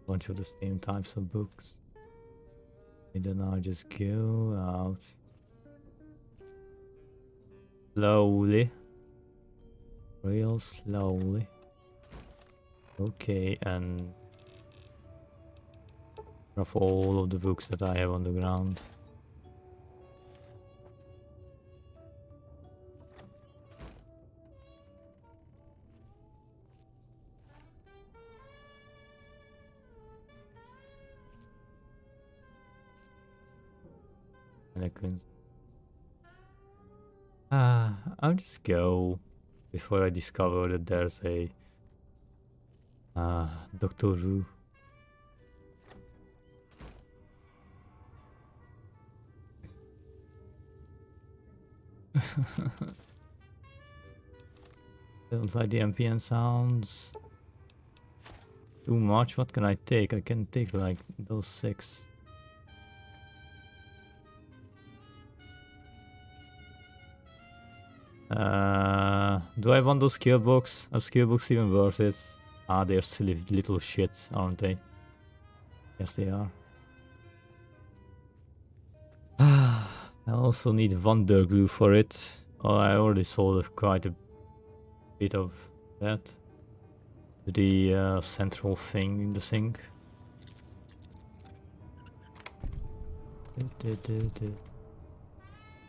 bunch of the same types of books. And then I'll just go out slowly, real slowly. Okay, and drop all of the books that I have on the ground. I'll just go before I discover that there's a Doctor Who. Don't like the MPN sounds too much. What can I take? I can take like those 6. Do I want those skill books? Are skill books even worth it? Ah, they're silly little shits, aren't they? Yes, they are. I also need wonder glue for it. Oh, I already sold quite a bit of that. The central thing in the sink.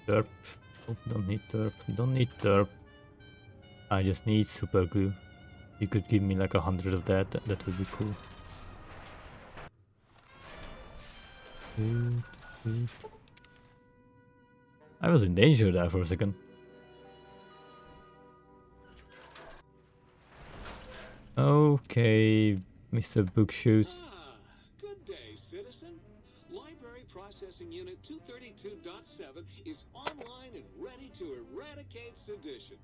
Derp. Oh, don't need derp. Don't need derp. I just need super glue. You could give me like 100 of that. That would be cool. I was in danger there for a second. Okay, Mr. Bookshoot. Ah, good day, citizen. Library Processing Unit 232.7 is online and ready to eradicate sedition.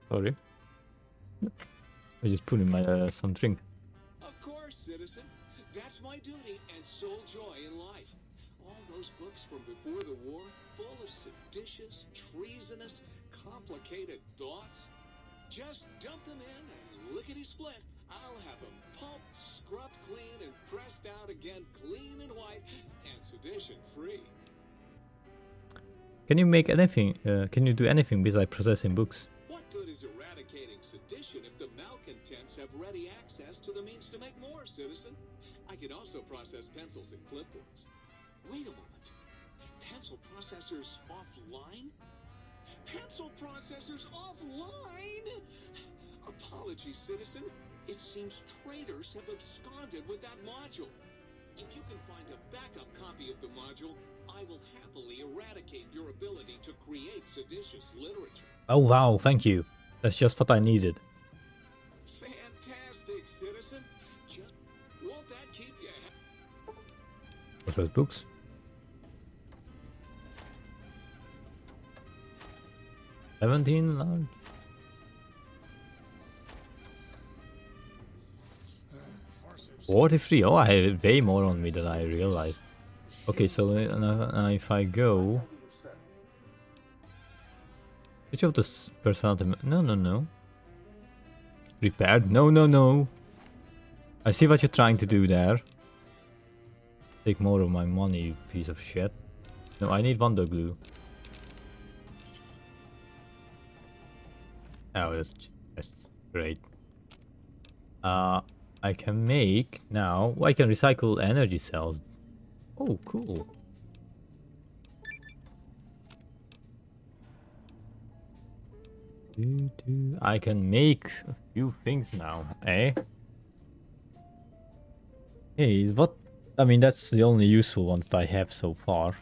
Sorry. I just put in my some drink. Of course, citizen. That's my duty and sole joy in life. All those books from before the war, full of seditious, treasonous, complicated thoughts. Just dump them in and lickety-split. I'll have them pulped, scrubbed clean, and pressed out again clean and white and sedition-free. Can you make anything? Can you do anything besides processing books? What good is eradicating sedition if the malcontents have ready access to the means to make more, citizen? I could also process pencils and clipboards. Wait a moment. Pencil processors offline? Pencil processors offline? Apologies, citizen. It seems traitors have absconded with that module. If you can find a backup copy of the module, I will happily eradicate your ability to create seditious literature. Oh wow, thank you. That's just what I needed. Fantastic, citizen. Just won't that keep you happy? Process books. $17 large. 43. Oh, I have way more on me than I realized. Okay, so now if I go, which of the personality? No. Repaired? No. I see what you're trying to do there. Take more of my money, you piece of shit. No, I need Wonder Glue. Oh, that's great. I can make now. I can recycle energy cells. Oh, cool. I can make a few things now, eh? Hey, what? I mean, that's the only useful ones that I have so far.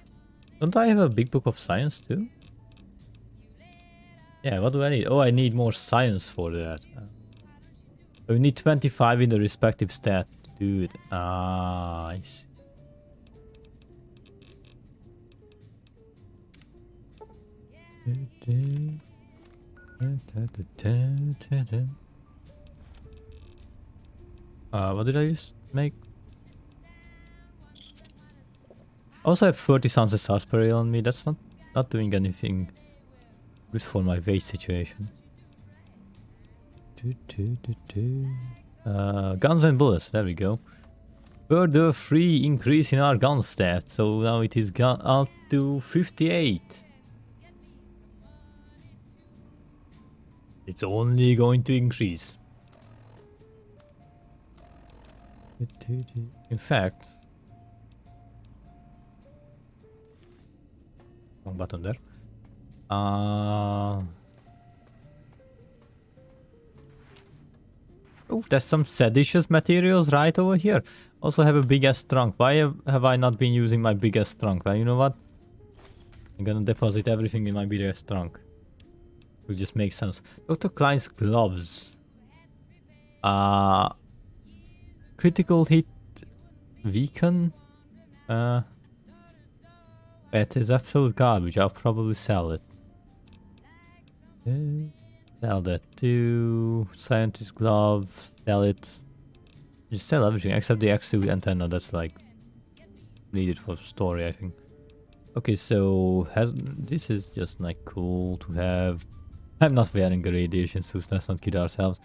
Don't I have a big book of science too? Yeah, what do I need? Oh, I need more science for that. We need 25 in the respective stat to do it. Ah, I see. What did I just make? I also have 30 sounds of sarsaparilla on me. That's not doing anything good for my weight situation. Guns and bullets, there we go. Further 3 increase in our gun stats, so now it is up to 58. It's only going to increase. In fact, wrong button there. Oh, there's some seditious materials right over here. Also have a big ass trunk. Why have I not been using my biggest trunk? Well, you know what? I'm gonna deposit everything in my biggest trunk. Will just make sense. Dr. Klein's gloves. Critical hit weaken. It is absolute garbage. I'll probably sell it. Sell that too. Scientist glove. Sell it. Just sell everything except the X2 antenna. That's like needed for story, I think. Okay, so this is just like cool to have. I'm not wearing a radiation suit. Let's not kid ourselves.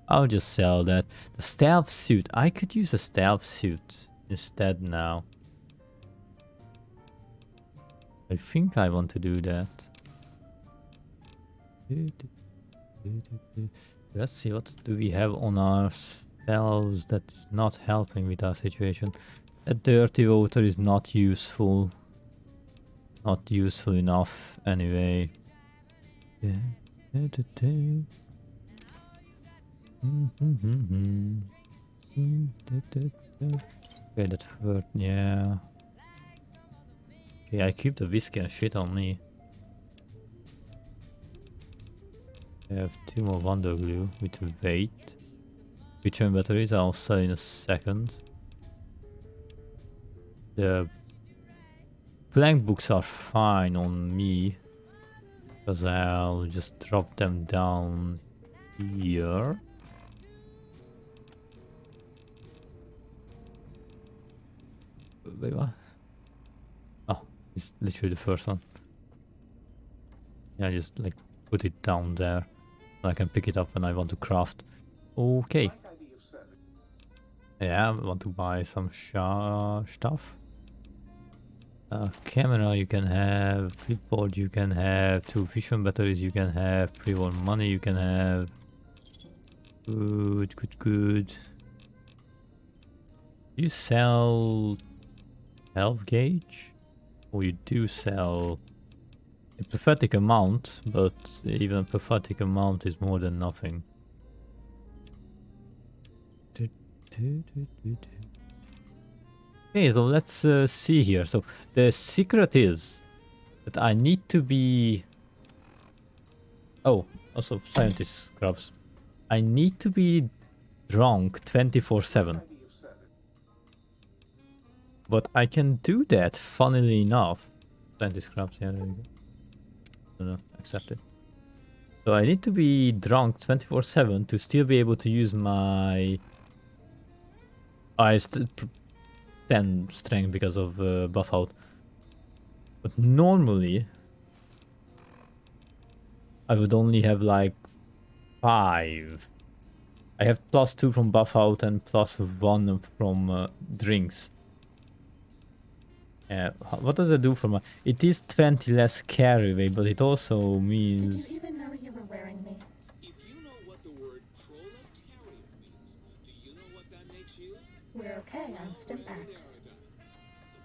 I'll just sell that. The stealth suit. I could use a stealth suit instead now. I think I want to do that. Let's see, what do we have on ourselves that is not helping with our situation. That dirty water is not useful. not useful enough anyway. Okay, that hurt, yeah. Okay, I keep the whiskey and shit on me. I have 2 more Wonder Glue with weight. Return batteries I'll sell in a second. The blank books are fine on me, because I'll just drop them down here. Wait, what? Oh, it's literally the first one. Yeah, just like put it down there. So I can pick it up when I want to craft. Okay. Might I be of service? Yeah, I want to buy some stuff. Camera you can have, clipboard you can have, 2 fission batteries you can have, pre-war money you can have. Good, good, good. You sell health gauge? Or you do sell a pathetic amount, but even a pathetic amount is more than nothing. Okay, so let's see here. So the secret is that I need to be... Oh, also scientist scrubs. I need to be drunk 24/7. Might I be of service? But I can do that, funnily enough. Scientist scrubs, yeah, there we go. No, accept it. So I need to be drunk 24/7 to still be able to use my... I 10 strength because of buff out. But normally I would only have like 5. I have +2 from buff out and +1 from drinks. What does it do for my... It is 20 less carry weight, but it also Did means... you even know you were wearing me? If you know what the word proletariat means, do you know what that makes you? We're okay on Stimpaks.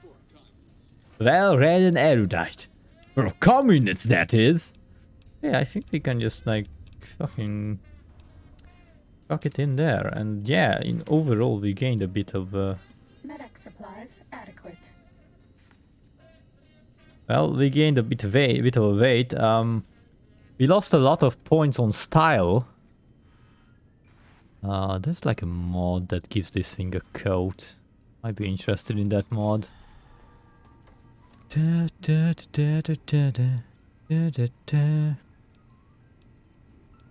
For a communist. Well read and erudite. For a communist, that is. Yeah, I think we can just like fucking fuck it in there. And yeah, in overall we gained a bit of Medic supplies adequate. well, we gained a bit of weight. We lost a lot of points on style. There's like a mod that gives this thing a coat. Might be interested in that mod.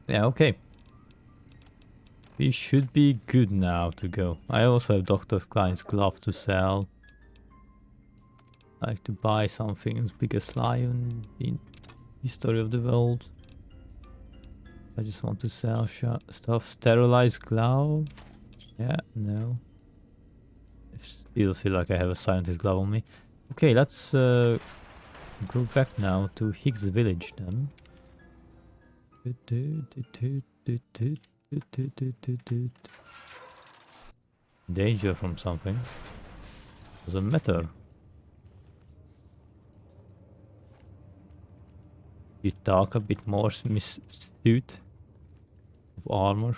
Yeah, okay. We should be good now to go. I also have Dr. Klein's glove to sell. I like to buy something as big as lion in history of the world. I just want to sell stuff. Sterilized glove. Yeah, no. I still feel like I have a scientist glove on me. Okay, let's go back now to Higgs village then. Danger from something. Doesn't matter. You talk a bit more, Miss Suit of armor.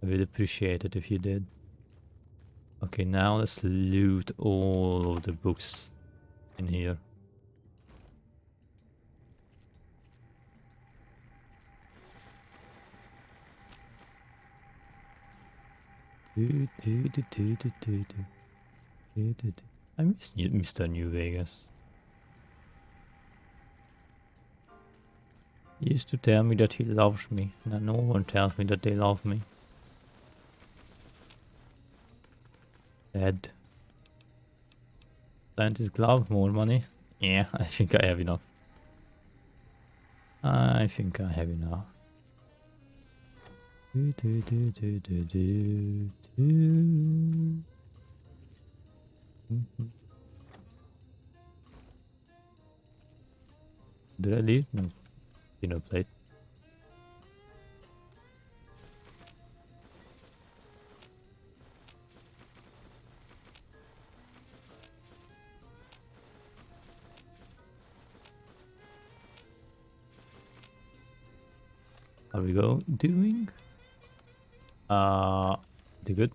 I would appreciate it if you did. Okay, now let's loot all of the books in here. I miss Mr. New Vegas. He used to tell me that he loves me. Now no one tells me that they love me. Dead. Scientist glove, more money. Yeah, I think I have enough. I think I have enough. Did I leave? No. Dinner plate. How we go doing? Pretty good.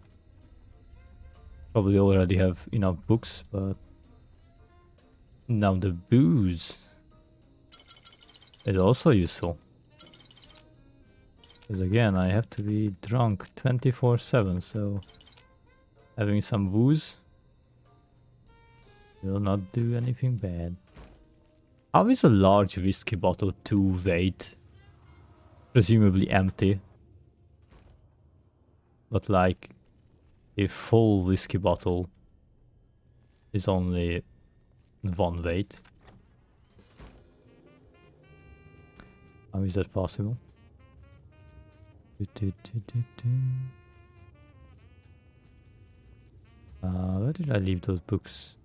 Probably already have enough books, but now the booze is also useful. Because again, I have to be drunk 24/7, so having some booze will not do anything bad. How is a large whiskey bottle to weight? Presumably empty. But like a full whiskey bottle is only 1 weight. How is that possible? Where did I leave those books?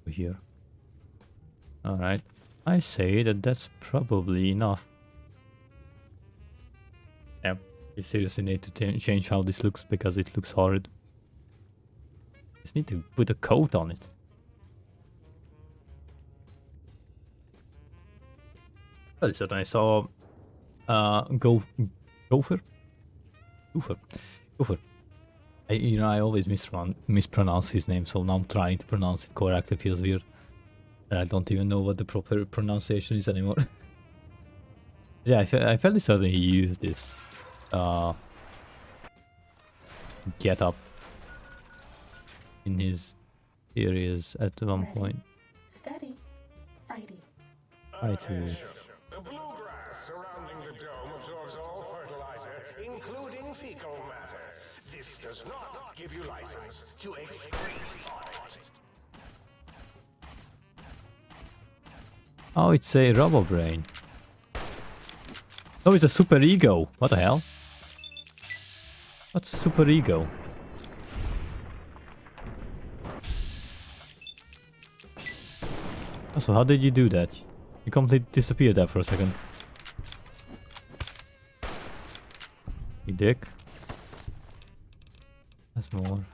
Over here. Alright. I say that that's probably enough. Yeah. You seriously need to change how this looks because it looks horrid. Just need to put a coat on it. What is that? I saw Gopher. I always mispronounce his name, so now I'm trying to pronounce it correctly. It feels weird. And I don't even know what the proper pronunciation is anymore. Yeah, I fairly certain he used this get up in his series at one point. Steady. Fighty. Attention. The bluegrass surrounding the dome absorbs all fertilizer, including fecal matter. This does not give you license to excrete on it. Oh, it's a Robo Brain. Oh, it's a super ego. What the hell? What's a super ego? Oh, so how did you do that? You completely disappeared there for a second. You dick. That's more.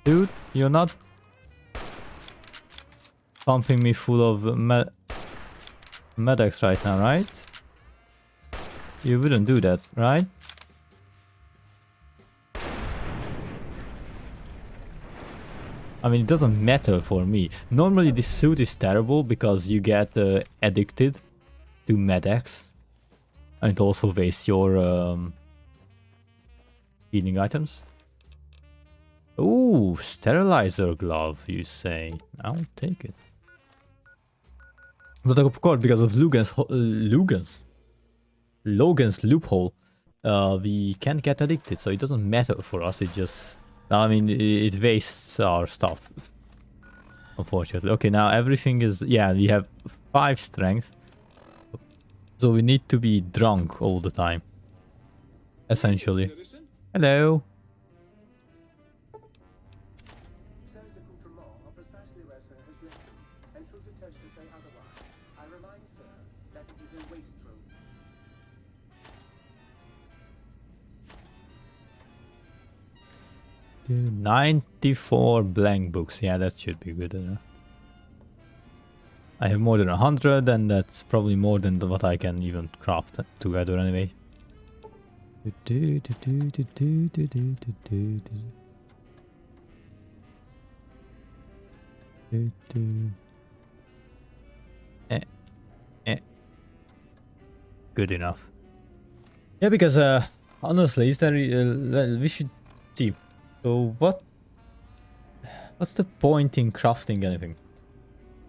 Dude, you're not pumping me full of medics right now, right? You wouldn't do that, right? I mean, it doesn't matter for me. Normally this suit is terrible because you get addicted to medics. And it also wastes your healing items. Ooh, sterilizer glove, you say. I'll take it. But of course, because of Logan's loophole, we can't get addicted, so it doesn't matter for us. It just, I mean, it wastes our stuff, unfortunately. Okay, now everything is, yeah, we have 5 strength, so we need to be drunk all the time, essentially. Citizen? Hello. Service accoutrements are precisely where Sir has left them, and should the tester say otherwise, I remind Sir that it is a waste room. 94 blank books. Yeah, that should be good enough. I have more than 100, and that's probably more than what I can even craft together anyway. Good enough. Yeah, because honestly, is there we should see. So what's the point in crafting anything?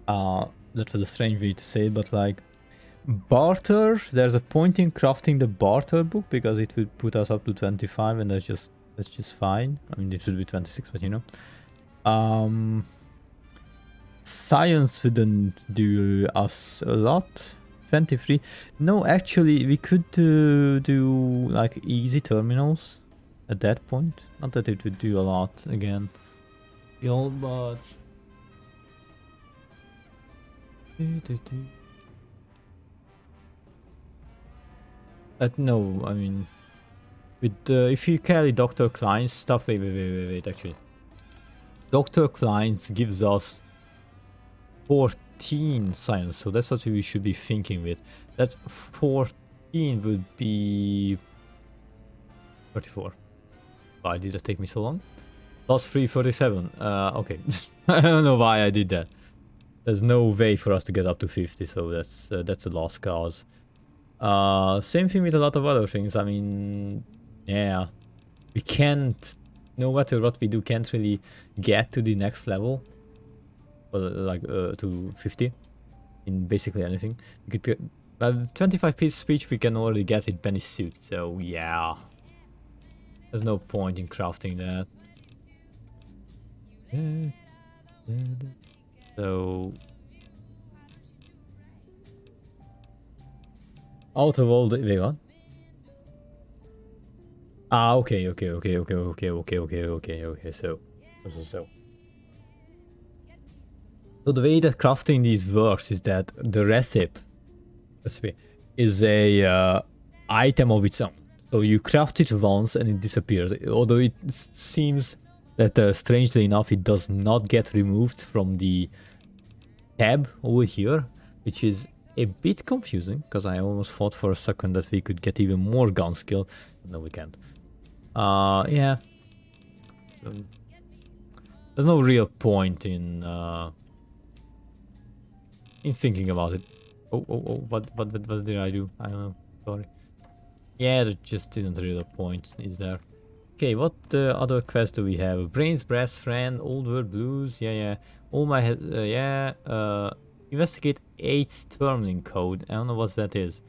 That was a strange way to say it, but like barter, there's a point in crafting the barter book because it would put us up to 25, and that's just fine. I mean, it should be 26, but you know. Science wouldn't do us a lot. 23. No, actually, we could do like easy terminals at that point. Not that it would do a lot again. But no, I mean, With if you carry Dr. Klein's stuff, wait, actually. Dr. Klein's gives us 14 science, so that's what we should be thinking with. That 14 would be 34. Why did it take me so long? Plus 337. Okay. I don't know why I did that. There's no way for us to get up to 50, so that's a lost cause. Same thing with a lot of other things. I mean, yeah, we can't, no matter what we do, can't really get to the next level, well, like to 50 in basically anything. We could get 25 piece speech. We can already get with Benny's suit. So yeah, there's no point in crafting that. So out of all the wait, what? Ah, okay. So the way that crafting these works is that the recipe is a item of its own. So you craft it once and it disappears. Although it seems that strangely enough it does not get removed from the tab over here, which is a bit confusing because I almost thought for a second that we could get even more gun skill. No, we can't. Yeah. So, there's no real point in thinking about it. Oh, what did I do? I don't know. Sorry. Yeah, there just isn't really a point, is there? Okay, what other quests do we have? Brains, Brass, Friend, Old World Blues. Yeah. All my investigate 8th terminal code. I don't know what that is.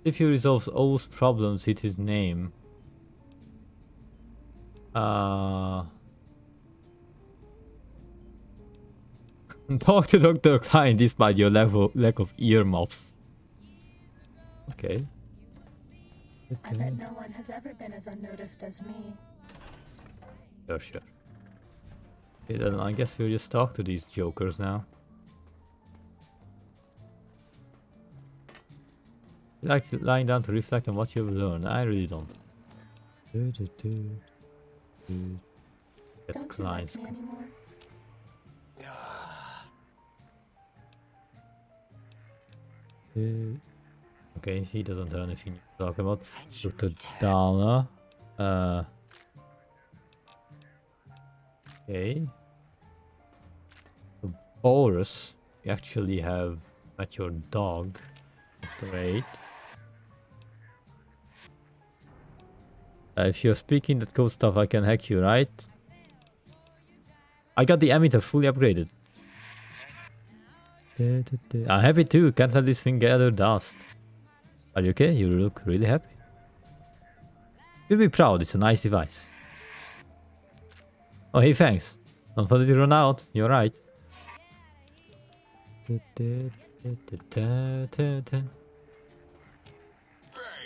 If he resolves all problems with his name. Talk to Dr. Klein despite your lack of earmuffs. Okay. I bet no one has ever been as unnoticed as me. Sure. Okay, then I guess we'll just talk to these jokers now. You like lying down to reflect on what you've learned? I really don't. Get Don't you like me anymore? Okay, he doesn't have anything to talk about. Dr. Dana. Okay. So Boris, you actually have met your dog. Great. If you're speaking that code stuff, I can hack you, right? I got the emitter fully upgraded. I'm happy too. Can't let this thing gather dust. Are you okay? You look really happy. You'll be proud. It's a nice device. Oh, hey, thanks. Don't let it run out. You're right. Thanks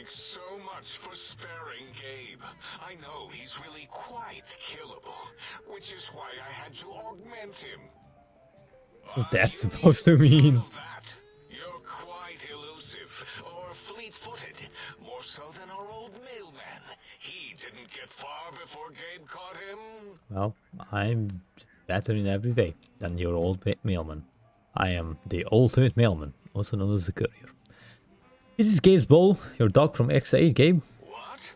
so much for sparing Gabe. I know he's really quite killable, which is why I had to augment him. What's that supposed to mean? That. You're quite elusive, or fleet-footed, more so than our old mailman. He didn't get far before Gabe caught him. Well, I'm better in every way than your old mailman. I am the ultimate mailman, also known as the courier. This is Gabe's bowl, your dog from X8, Gabe. What?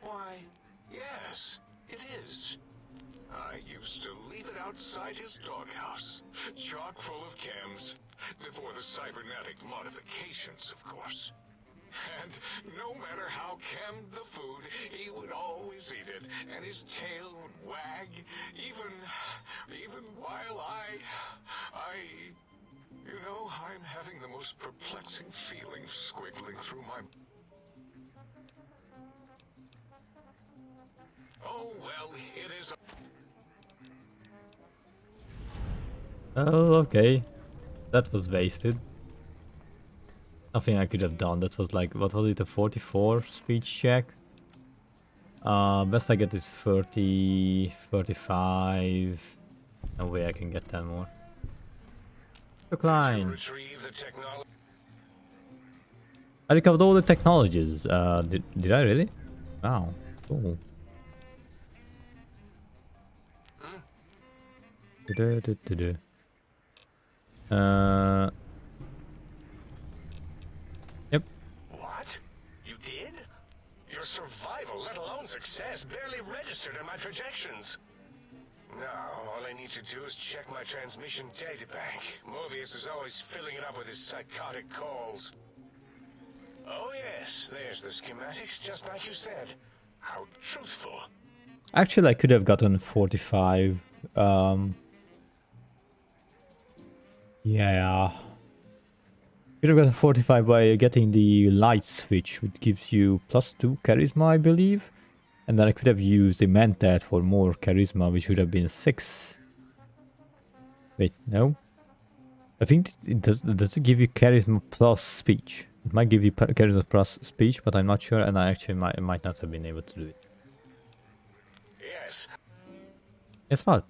Why, yes, it is. I used to leave it outside his doghouse, chock full of chems, before the cybernetic modifications, of course. And no matter how chemmed the food, he would always eat it, and his tail would wag, even while you know, I'm having the most perplexing feelings squiggling through my... Oh, well, it is... Oh, okay. That was wasted. Nothing I could have done. That was like, what was it, a 44 speech check? Best I get is 30, 35. No way I can get 10 more. Klein. I recovered all the technologies. Did I really? Wow, cool. Du-du-du-du-du. Yep. What? You did? Your survival, let alone success, barely registered in my projections. Now, all I need to do is check my transmission databank. Mobius is always filling it up with his psychotic calls. Oh yes, there's the schematics, just like you said. How truthful. Actually, I could have gotten 45. Yeah. Could have gotten 45 by getting the light switch, which gives you +2 charisma, I believe. And then I could have used the Mentat for more charisma, which would have been 6. Wait, no? I think does it give you charisma plus speech? It might give you charisma plus speech, but I'm not sure, and I actually might not have been able to do it. Yes. Guess what?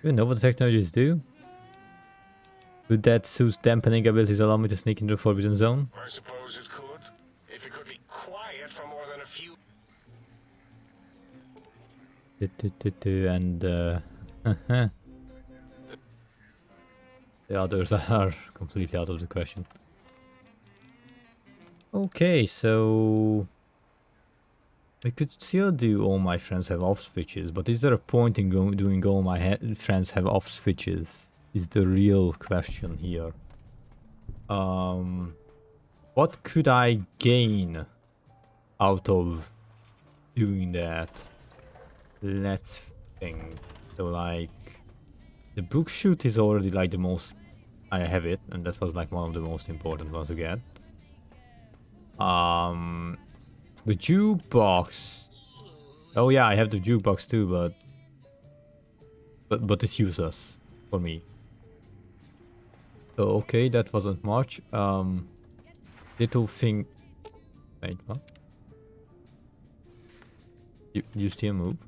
Do you know what the technologies do? Would that suit's dampening abilities allow me to sneak into the Forbidden Zone? I suppose it could. If it could be quiet for more than a few... And the others are completely out of the question. Okay, so I could still do all my friends have off switches, but is there a point in doing all my friends have off switches? Is the real question here. What could I gain out of doing that? Let's think. So like, the book shoot is already like the most. I have it, and that was like one of the most important ones to get. The jukebox. Oh yeah, I have the jukebox too, but it's useless for me. So okay, that wasn't much. Little thing. Wait, what? You still move?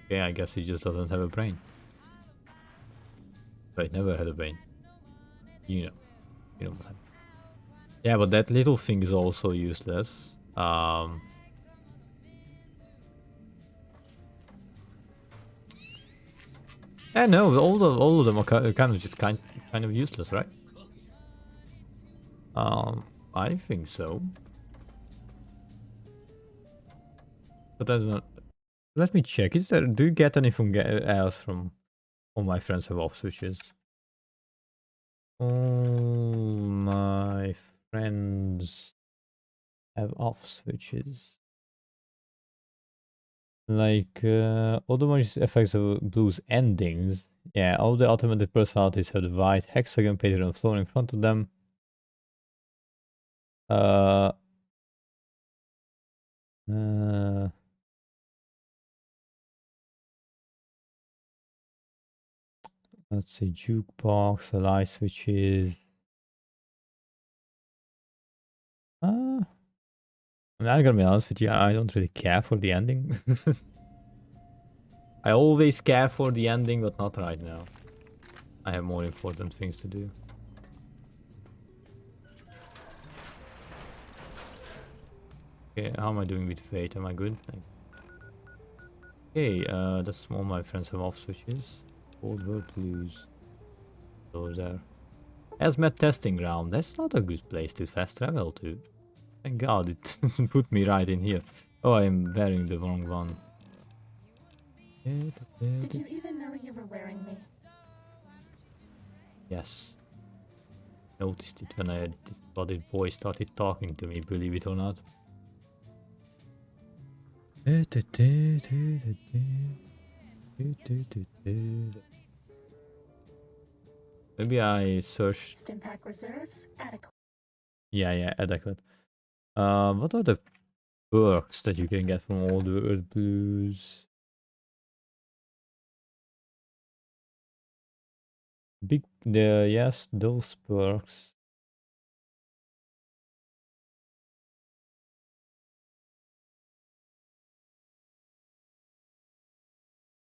Okay, I guess he just doesn't have a brain. But never had a brain. You know what I mean. Yeah, but that little thing is also useless. Yeah, no, all of them are kind of just kind of useless, right? I think so. But that's not. Let me check. Is there? Do you get anything else from all my friends have off switches? All my friends have off switches. Like all the most effects of blues endings. Yeah, all the automated personalities have the white hexagon painted on the floor in front of them. Uh, uh, let's see, jukebox, light switches. I'm gonna be honest with you, I don't really care for the ending. I always care for the ending, but not right now. I have more important things to do. Okay, how am I doing with fate? Am I good? Okay, that's all my friends have off switches. Old world blues. Those there. Hazmat testing ground. That's not a good place to fast travel to. Thank God it put me right in here. Oh, I'm wearing the wrong one. Did you even know you were wearing me? Yes. Noticed it when this bloody boy started talking to me, believe it or not. Maybe I searched. Stimpack reserves adequate. Yeah, adequate. What are the perks that you can get from all the Earth Blues? Yes, those perks.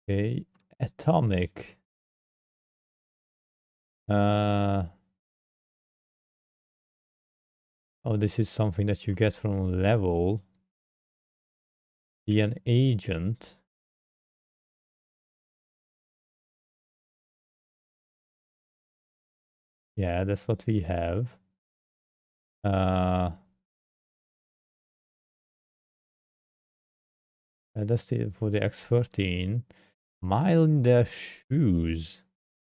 Okay, atomic. Oh, this is something that you get from level. Be an agent. Yeah, that's what we have. That's for the X13. Mile in their shoes.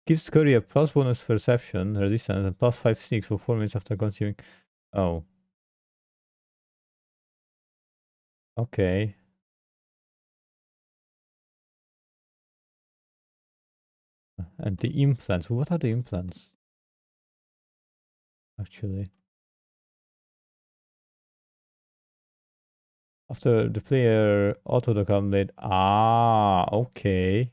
Gives Curry a plus bonus perception, resistance, and plus 5 sneaks for 4 minutes after consuming. Oh. Okay. And the implants. What are the implants? Actually. After the player auto accumulate. Ah, okay.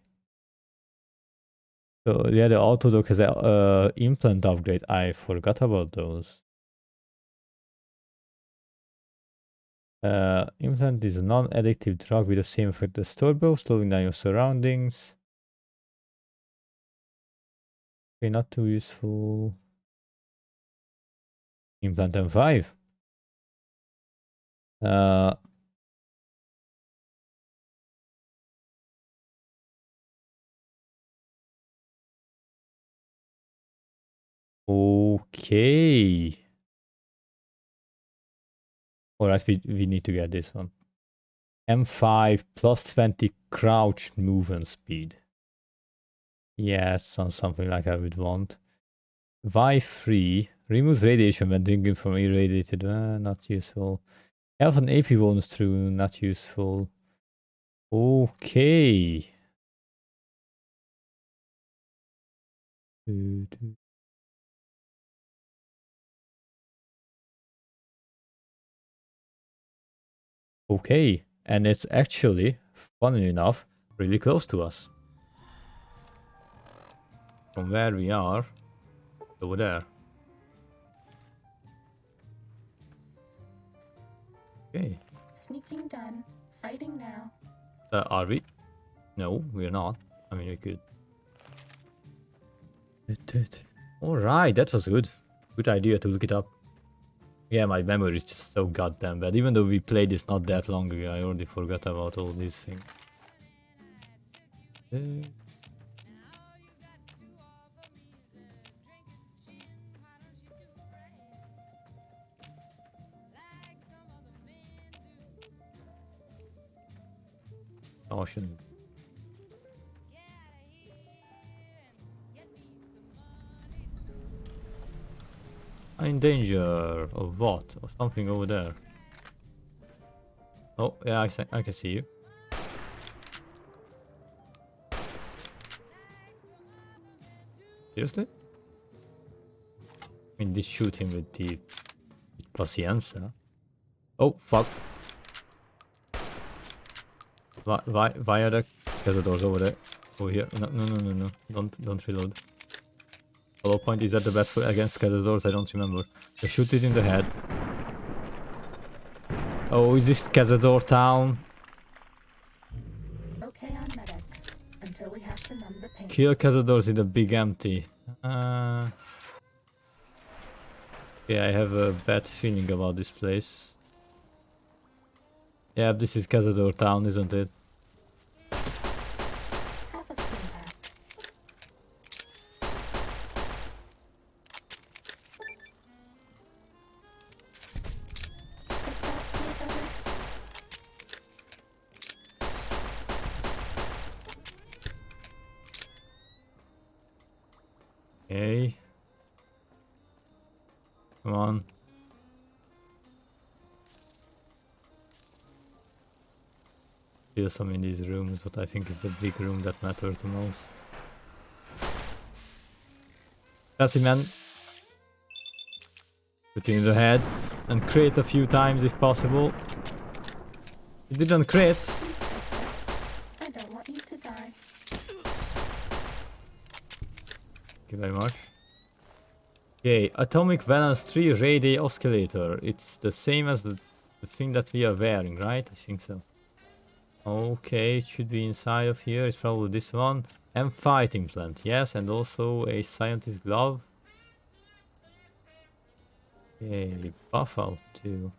So yeah, the Autodoc has a implant upgrade. I forgot about those. Implant is a non-addictive drug with the same effect as Storbo, slowing down your surroundings. Okay, not too useful. Implant M5. Uh, okay. Alright, we need to get this one. M5 plus 20 crouch movement speed. Yeah, sounds something like I would want. Y3 removes radiation when drinking from irradiated. Not useful. Have an AP bonus through, not useful. Okay. Okay, and it's actually, funnily enough, really close to us. From where we are, over there. Okay. Sneaking done. Fighting now. Are we? No, we're not. I mean, we could. Alright, that was good. Good idea to look it up. Yeah, my memory is just so goddamn bad. Even though we played this not that long ago, I already forgot about all these things. Caution. I'm in danger of what? Or something over there. Oh, yeah, I can see you. Seriously? I mean, just shoot him with the Paciencia. Oh, fuck. Why are the cazadors over there? Over here. No. Don't reload. Hollow point, is that the best for against cazadors? I don't remember. I shoot it in the head. Oh, is this Cazador town? Okay on medics. Until we have to numb the pain. Kill Cazadors in the big empty. Yeah, I have a bad feeling about this place. Yeah, this is Cazador town, isn't it? Have a steam pack. Does that feel better? Okay. Come on. Still some in these rooms, but I think it's the big room that matters the most. That's it, man. Put it in the head and crit a few times if possible. It didn't crit. I don't want you to die. Thank you very much. Okay, Atomic Valence 3 Ray Oscillator. It's the same as the thing that we are wearing, right? I think so. Okay, it should be inside of here. It's probably this one. And fighting plant, yes, and also a scientist glove. Okay, buff out too.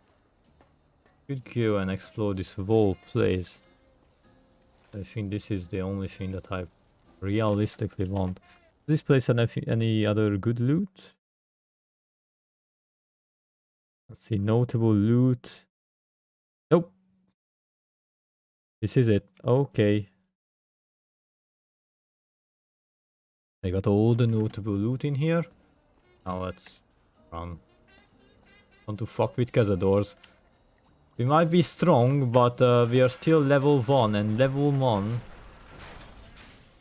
could go and explore this whole place. I think this is the only thing that I realistically want. Does this place have any other good loot? Let's see, notable loot. Nope. This is it. Okay. I got all the notable loot in here. Now let's run. Want to fuck with Cazadors. We might be strong, but we are still level 1, and level 1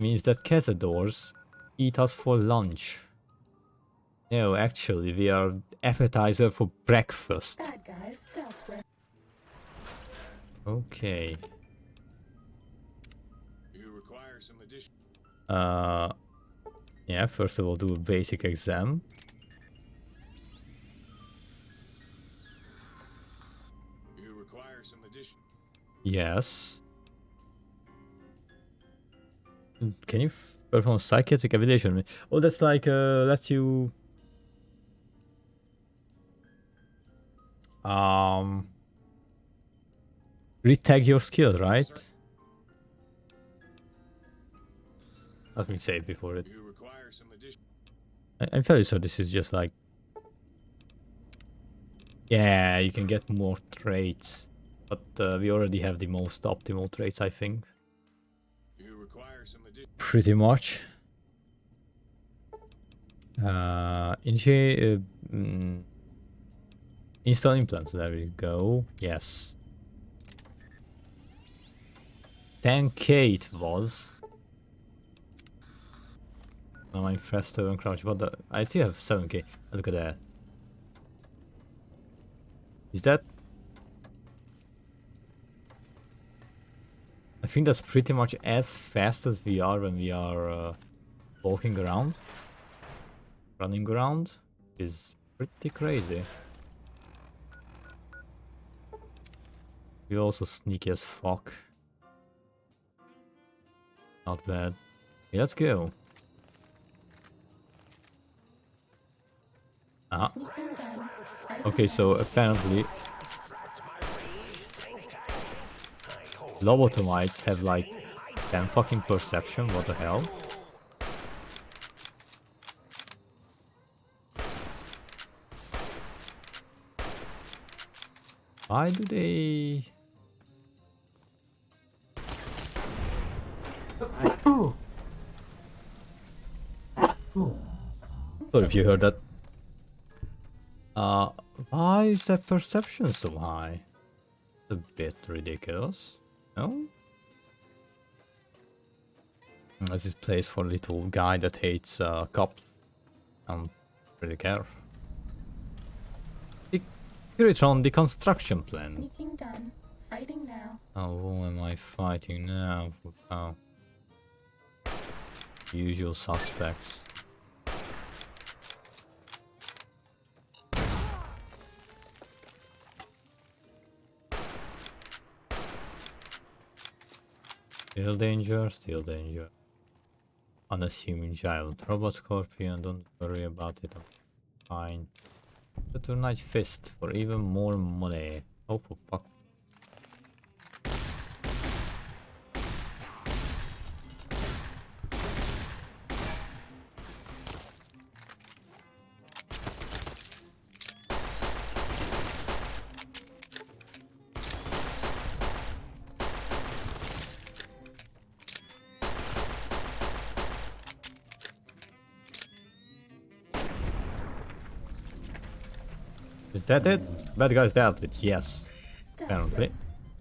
means that Cazadors eat us for lunch. No, actually, we are appetizer for breakfast. Bad guys dealt with. Okay. You require some addition. Yeah, first of all, do a basic exam. You require some addition. Yes. Can you perform psychiatric evaluation? Oh, that's like, lets you... retag your skills, right? Let me save before it. You require some addition. I'm fairly sure this is just like... Yeah, you can get more traits. But we already have the most optimal traits, I think. You require some addition. Pretty much. Install implants, there we go. Yes. 10k it was. Now I'm faster and crouch, but I still have 7k. Look at that. Is that... I think that's pretty much as fast as we are when we are walking around. Running around is pretty crazy. We're also sneaky as fuck. Not bad. Okay, let's go. Sneaking gun. Okay, so apparently lobotomites have like 10 fucking perception, what the hell? Why do they... Sorry if you heard that. Why is that perception so high? A bit ridiculous, no? This is place for a little guy that hates cops. I don't really care. Here it's on the construction plan. Sneaking done. Fighting now. Oh, who am I fighting now? Oh. Usual suspects. Still danger, still danger. Unassuming giant robot scorpion, don't worry about it, I'm fine. Saturnite fist for even more money. Oh, for fuck. Is that it? Bad guys dealt with, yes. Apparently.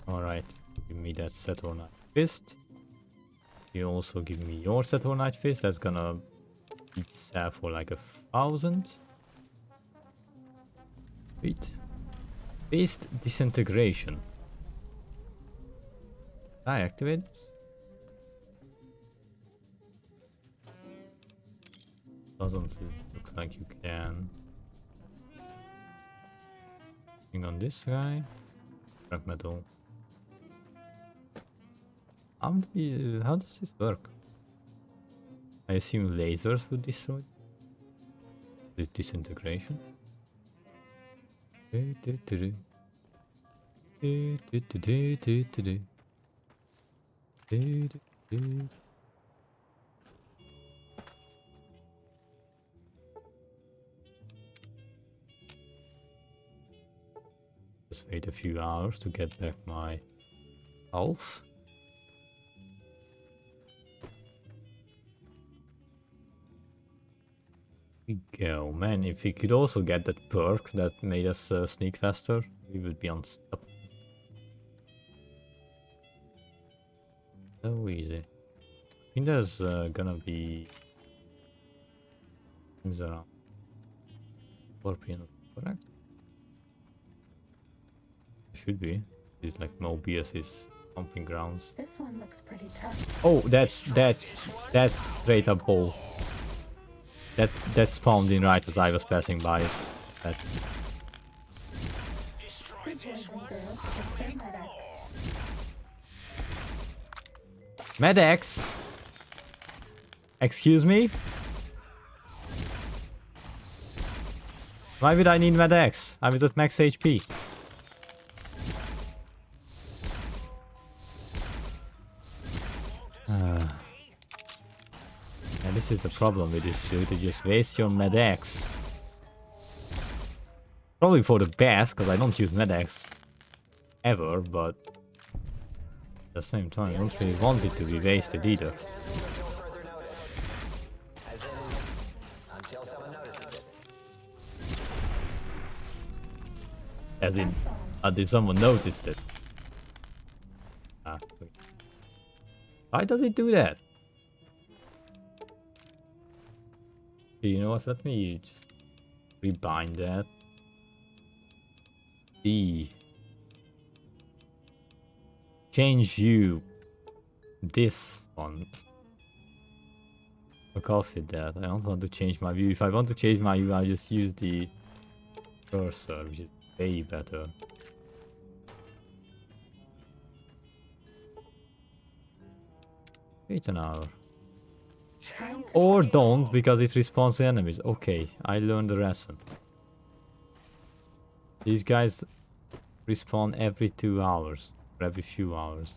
Alright. Give me that Saturnite fist. You also give me your Saturnite fist. That's gonna be sell for like 1,000. Wait. Fist disintegration. Can I activate this? Doesn't look like you can. On this guy, scrap metal. How does this work? I assume lasers would destroy this disintegration. Do, do, do, do, do, do, do. Do, do, do. Just wait a few hours to get back my health. We go, man. If we could also get that perk that made us sneak faster, we would be unstoppable. So easy. I think there's gonna be things around. Scorpion, correct? Should be. It's like Mobius' pumping grounds. This one looks pretty tough. Oh, that's straight up bull. That spawned in right as I was passing by it. That's The boys and girls with their medics. Medex! Excuse me? Why would I need Medex? I was at max HP. And this is the problem with this suit, you just waste your Medex. Probably for the best, because I don't use Medex ever, but at the same time I don't really want it to be wasted either. As in, did someone notice it? Ah, wait. Why does it do that? You know what? Let me just rebind that. Change view. This one. Fuck off with that. I don't want to change my view. If I want to change my view, I just use the cursor, which is way better. Wait an hour. Or don't, because it respawns the enemies. Okay, I learned the lesson. These guys respawn every 2 hours, or every few hours.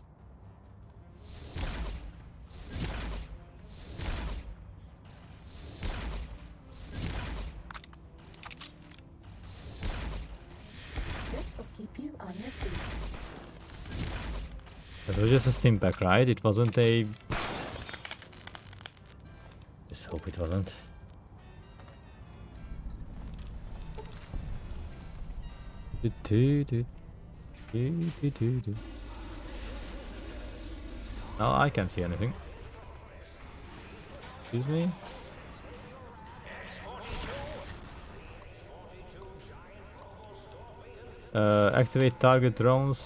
This will keep you on your feet. That was just a stim pack, right? It wasn't a... Just hope it wasn't. No, I can't see anything. Excuse me? Activate target drones.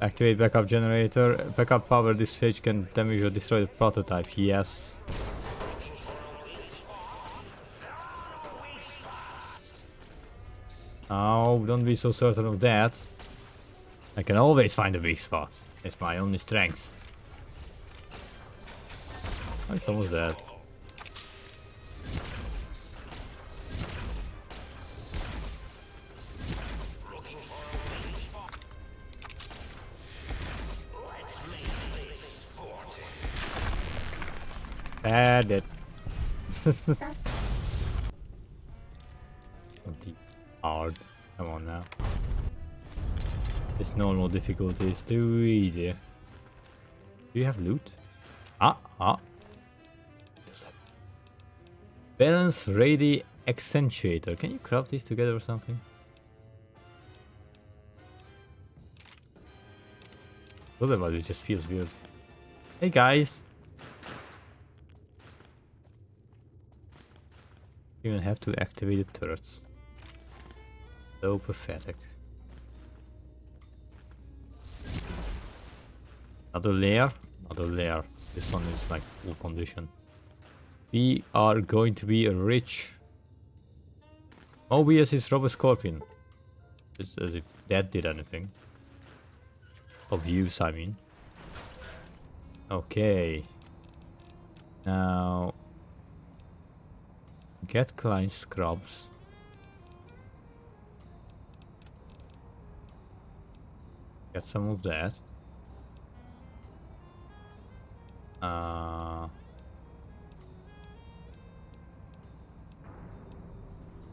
Activate backup generator. Backup power this stage can damage or destroy the prototype. Yes. Oh, don't be so certain of that. I can always find a weak spot. It's my only strength. Oh, it's almost dead. Bad it. Hard. Come on now. This normal difficulty is too easy. Do you have loot? Balance ready accentuator. Can you craft these together or something? Otherwise it just feels weird. Hey guys. You even have to activate the turrets. So pathetic. Another layer? Another layer. This one is like full condition. We are going to be rich. Mobius is Robot Scorpion. Just as if that did anything. Of use, I mean. Okay. Now get client scrubs. Get some of that.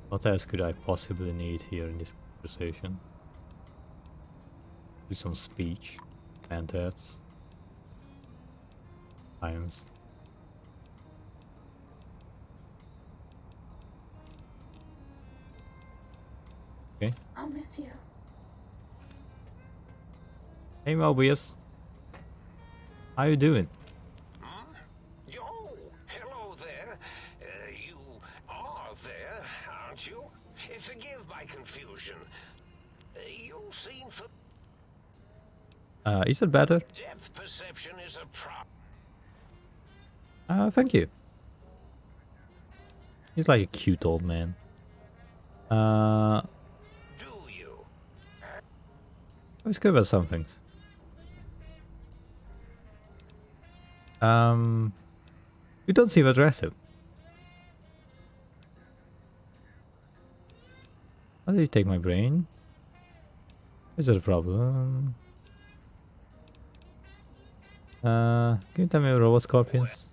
What else could I possibly need here in this conversation? Do some speech. Antats. Times. Okay. I'll miss you. Hey Mobius. How you doing? Yo, hello there. You are there, aren't you? Forgive my confusion. You seem for Is it better? depth perception is a problem. Thank you. He's like a cute old man. Do you? Let's go about some things. You don't seem aggressive. How did you take my brain? Is that a problem? Can you tell me robot scorpions?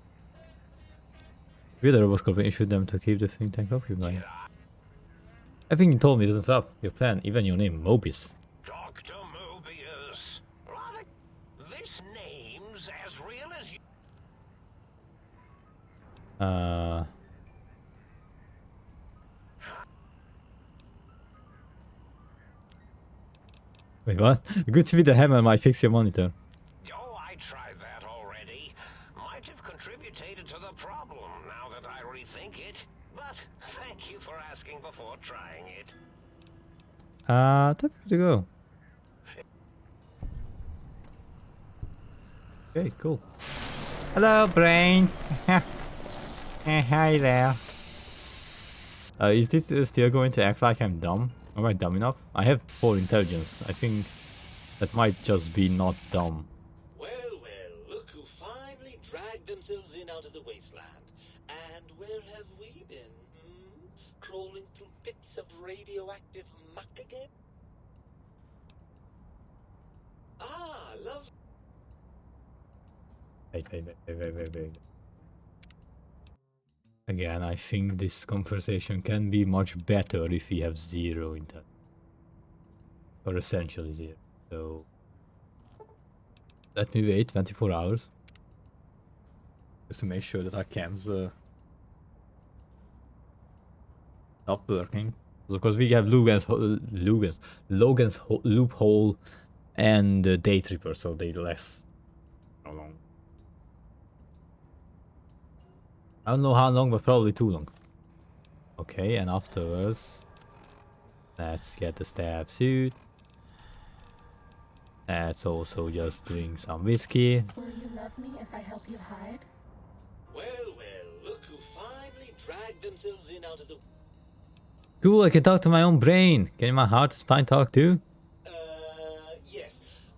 If you're the robot scorpion, you shoot them to keep the think tank occupied. I think you told me doesn't stop your plan, even your name, Mobius. Dr. Mobius. Rather, this name's as real as you. Wait, what? Good to be the hammer might fix your monitor. Oh, I tried that already. Might have contributed to the problem now that I rethink it. But thank you for asking before trying it. Time to go. Okay, cool. Hello, brain. Hi there. Is this still going to act like I'm dumb? Am I dumb enough? I have 4 intelligence. I think that might just be not dumb. Well, look who finally dragged themselves in out of the wasteland. And where have we been? Crawling through bits of radioactive muck again? Ah, love. Wait. Again, I think this conversation can be much better if we have 0 intelligence. Or essentially 0. So let me wait 24 hours. Just to make sure that our cams stop working. Because we have Logan's loophole and Day Tripper, so they last how long? I don't know how long, but probably too long. Okay, and afterwards, let's get the stab suit. Let's also just drink some whiskey. Will you love me if I help you hide? Well, look who finally dragged themselves in out of the... Cool, I can talk to my own brain. Can my heart and spine talk too? Yes.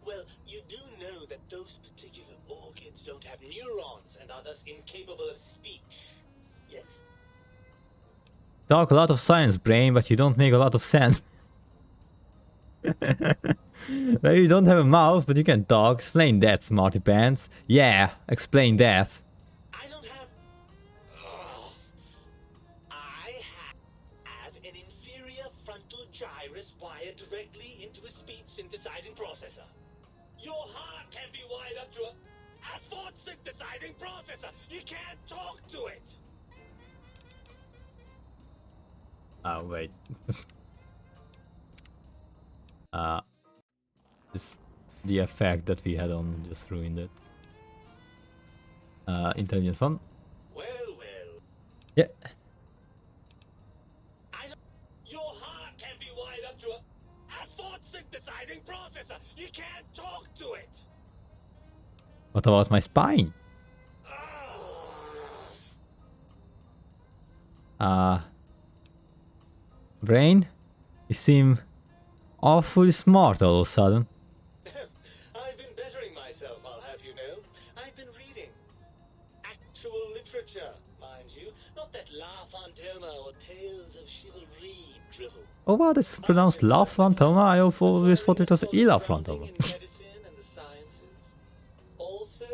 Well, you do know that those particular orchids don't have neurons and are thus incapable of speech. Yes? Talk a lot of science, brain, but you don't make a lot of sense. Well, you don't have a mouth, but you can talk. Explain that, smarty pants. Yeah, explain that. I don't have... I have an inferior frontal gyrus wired directly into a speech synthesizing processor. Your heart can be wired up to a thought synthesizing processor. You can't talk to it. Oh, wait. The effect that we had on just ruined it. Intelligence 1. Well. Yeah. Your heart can be wired up to a thought synthesizing processor. You can't talk to it. What about my spine? Brain? You seem awfully smart all of a sudden. I've been bettering myself, I'll have you know. I've been Fantoma or tales of chivalry drivel. Oh wow, this is pronounced La Fantoma. I always thought it was Ila Fantoma. In medicine and the sciences. Also,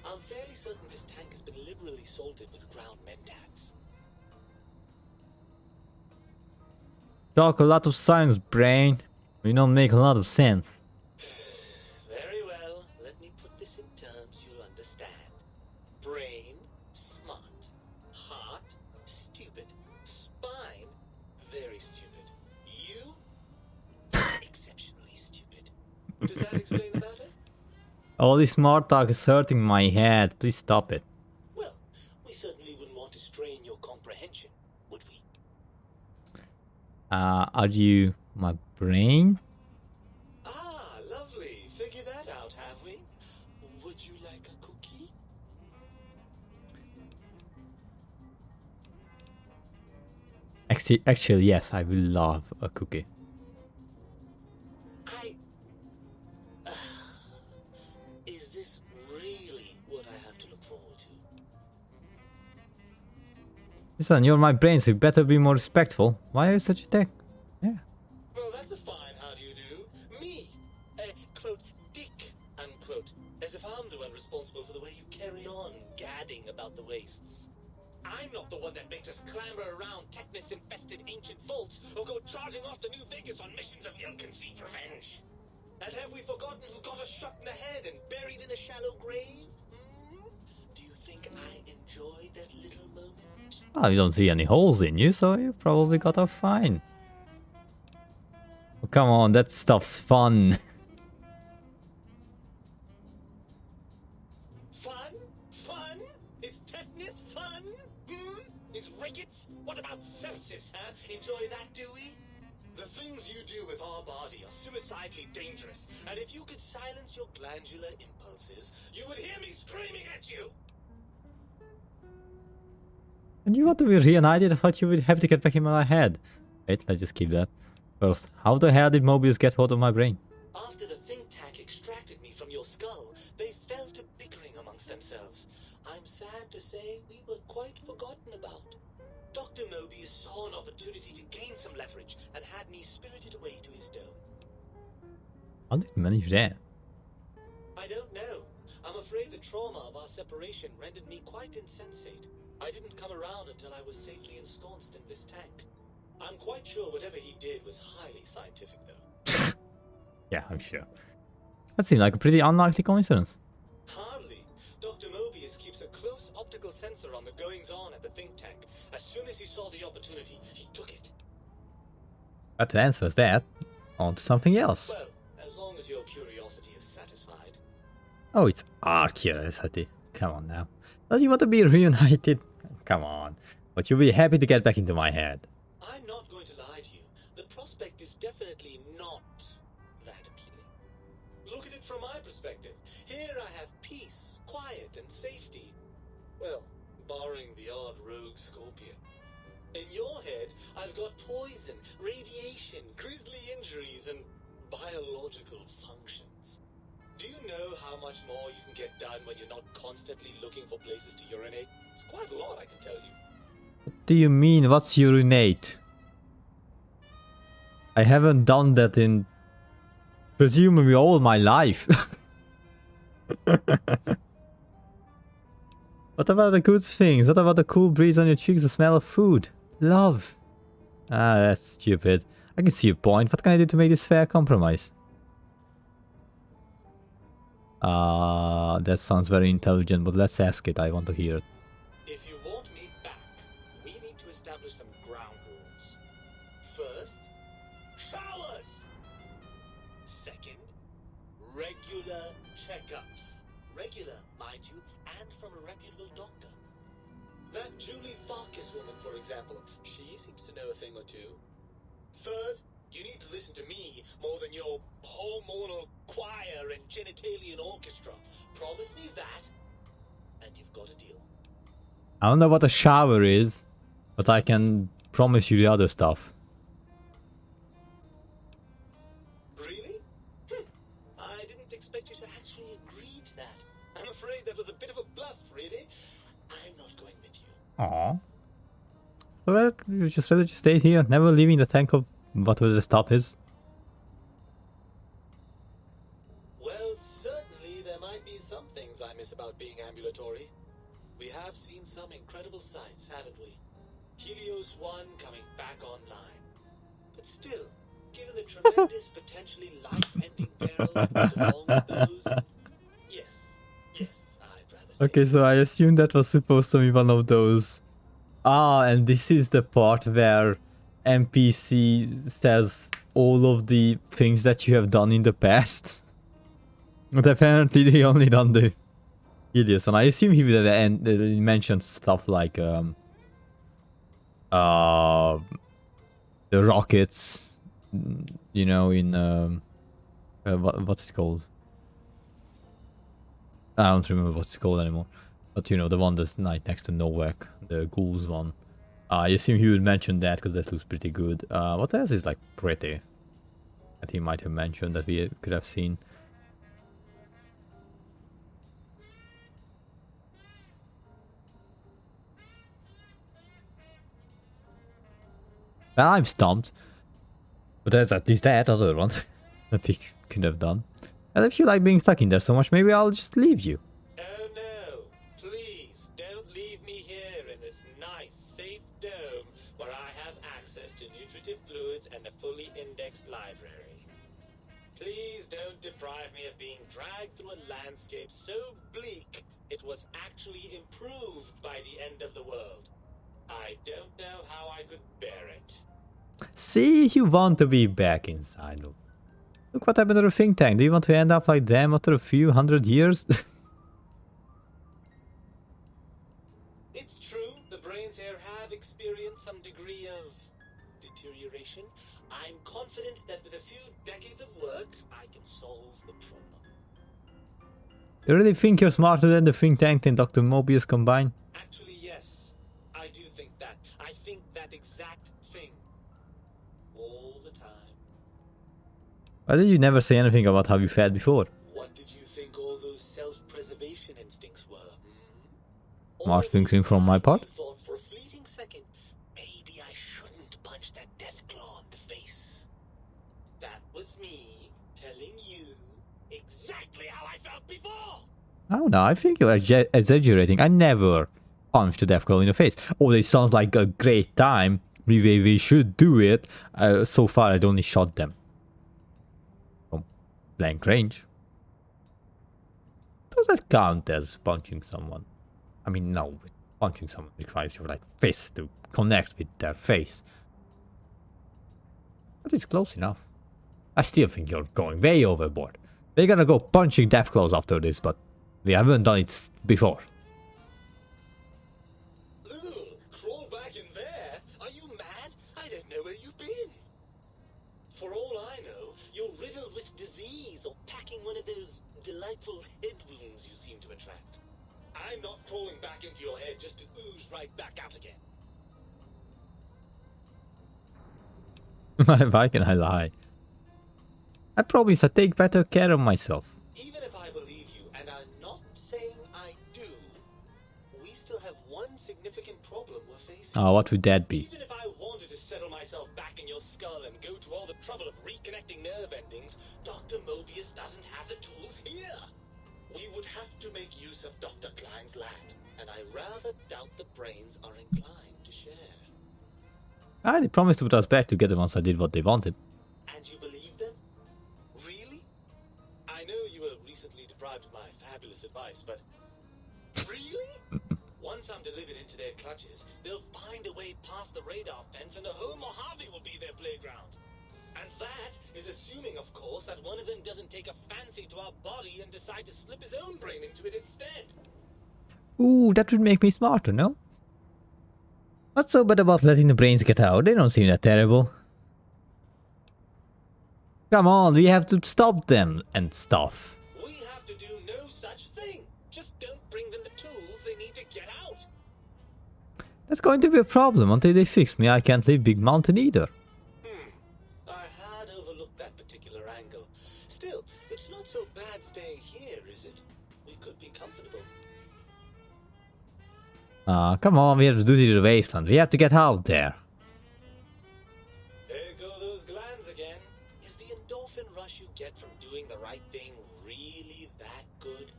I'm fairly certain this tank has been liberally salted with ground mentats. Talk a lot of science, brain. You don't make a lot of sense. Very well. Let me put this in terms you'll understand. Brain, smart. Heart, stupid. Spine, very stupid. You, exceptionally stupid. Does that explain the matter? All this smart talk is hurting my head. Please stop it. Well, we certainly wouldn't want to strain your comprehension, would we? Are you my brain? Ah, lovely. Figured that out, have we? Would you like a cookie? Actually, yes, I will love a cookie. Is this really what I have to look forward to? Listen, you're my brain, so you better be more respectful. Why are you such a dick? Yeah. Well, that's a fine how do you do. Me, a quote, dick, unquote. As if I'm the one responsible for the way you carry on gadding about the wastes. I'm not the one that makes us clamber around Technus-infested ancient vaults or go charging off to New Vegas on missions of ill-conceived revenge. And have we forgotten who got us shot in the head and buried in a shallow grave? Hmm? Do you think I enjoyed that little moment? Oh, you don't see any holes in you, so you probably got off fine. Oh, come on, that stuff's fun. Fun? Fun? Is Technus fun? Hmm? Is Ricketts? What about sepsis, huh? Enjoy that, do we? The things you do with our body are suicidally dangerous, and if you could silence your glandular impulses, you would hear me screaming at you! And you want to be reunited? I thought you would have to get back in my head. Wait, let's just keep that. First, how the hell did Mobius get hold of my brain? After the think tank extracted me from your skull, they fell to bickering amongst themselves. I'm sad to say we were quite forgotten about. Dr. Mobius saw an opportunity to gain some leverage and had me spirited away to his dome. How did you manage that? I don't know. I'm afraid the trauma of our separation rendered me quite insensate. I didn't come around until I was safely ensconced in this tank. I'm quite sure whatever he did was highly scientific, though. Yeah, I'm sure. That seemed like a pretty unlikely coincidence. Hardly. Dr. Mobius keeps a close optical sensor on the goings-on at the think tank. As soon as he saw the opportunity, he took it. That answers that. On to something else. Well, as long as your curiosity is satisfied. Oh, it's our curiosity. Come on now. Don't you want to be reunited? Come on. But you'll be happy to get back into my head. I'm not going to lie to you. The prospect is definitely not that appealing. Look at it from my perspective. Here I have peace, quiet, and safety. Well, barring the odd rogue scorpion. In your head, I've got poison, radiation, grisly injuries, and biological functions. Do you know how much more you can get done when you're not constantly looking for places to urinate? It's quite a lot, I can tell you. What do you mean? What's urinate? I haven't done that in presumably all my life. What about the good things? What about the cool breeze on your cheeks, the smell of food? Love. Ah, that's stupid. I can see your point. What can I do to make this fair compromise? That sounds very intelligent, but let's ask it. I want to hear it. If you want me back, we need to establish some ground rules. First, showers. Second, regular checkups. Regular, mind you, and from a reputable doctor. That Julie Farkas woman, for example, she seems to know a thing or two. Third, you need to listen to me more than your hormonal choir and genitalian orchestra. Promise me that, and you've got a deal. I don't know what a shower is, but I can promise you the other stuff. Really? I didn't expect you to actually agree to that. I'm afraid that was a bit of a bluff, really. I'm not going with you. Aww. Alright, you just rather just stay here, never leaving the tank of whatever the stuff is. Well, certainly there might be some things I miss about being ambulatory. We have seen some incredible sights, haven't we? Helios 1 coming back online. But still, given the tremendous, potentially life-ending perils that went along with those... Yes, I'd rather stay. Okay, so I assume that was supposed to be one of those. Ah, and this is the part where NPC says all of the things that you have done in the past. But apparently they only done the Helios one. I assume he would have mentioned stuff like the rockets, you know, in what is it called? I don't remember what it's called anymore. But you know, the one that's right next to Novak, the ghouls one. I assume he would mention that because that looks pretty good. What else is like pretty that he might have mentioned that we could have seen? Well, I'm stumped. But there's at least that other one that we could have done. And if you like being stuck in there so much, maybe I'll just leave you. Oh no, please don't leave me here in this nice, safe dome where I have access to nutritive fluids and a fully indexed library. Please don't deprive me of being dragged through a landscape so bleak it was actually improved by the end of the world. I don't know how I could bear it. See, you want to be back inside. Look what happened to the think tank. Do you want to end up like them after a few hundred years? It's true, the brains here have experienced some degree of deterioration. I'm confident that with a few decades of work, I can solve the problem. You really think you're smarter than the think tank and Dr. Mobius combined? Actually, yes. I do think that. I think that exact thing. All the time. Why did you never say anything about how you felt before? What did you think all those self-preservation instincts were? Smart thinking from my part? You thought for a fleeting second, maybe I shouldn't punch that death claw in the face. That was me telling you exactly how I felt before. Oh no, I think you're exaggerating. I never punched a Deathclaw in the face. Oh, it sounds like a great time. We should do it. So far, I'd only shot them from blank range. Does that count as punching someone? I mean, no. Punching someone requires your like fist to connect with their face. But it's close enough. I still think you're going way overboard. We're gonna go punching Deathclaws after this, but we haven't done it before. Ugh, crawl back in there? Are you mad? I don't know where you've been. For all I know, you're riddled with disease or packing one of those delightful head wounds you seem to attract. I'm not crawling back into your head just to ooze right back out again. Why can I lie? I promise I take better care of myself. Even if I believe you, and I'm not saying I do, we still have one significant problem we're facing. Oh, what would that be? Even if I wanted to settle myself back in your skull and go to all the trouble of reconnecting nerve endings, Dr. Mobius doesn't have the tools here. We would have to make use of Dr. Klein's lab, and I rather doubt the brains are inclined to share. They promised to put us back together once I did what they wanted. And you believe them? Really? I know you were recently deprived of my fabulous advice, but... Really? Once I'm delivered into their clutches, they'll find a way past the radar fence and the whole Mojave will be their playground. And that is assuming, of course, that one of them doesn't take a fancy to our body and decide to slip his own brain into it instead. Ooh, that would make me smarter, no? What's so bad about letting the brains get out? They don't seem that terrible. Come on, we have to stop them and stuff. We have to do no such thing. Just don't bring them the tools they need to get out. That's going to be a problem. Until they fix me, I can't leave Big Mountain either. I had overlooked that particular angle. Still, it's not so bad staying here, is it? We could be comfortable. Come on, we have to do the wasteland. We have to get out there. There go those glands again. Is the endorphin rush you get from doing the right thing really that good?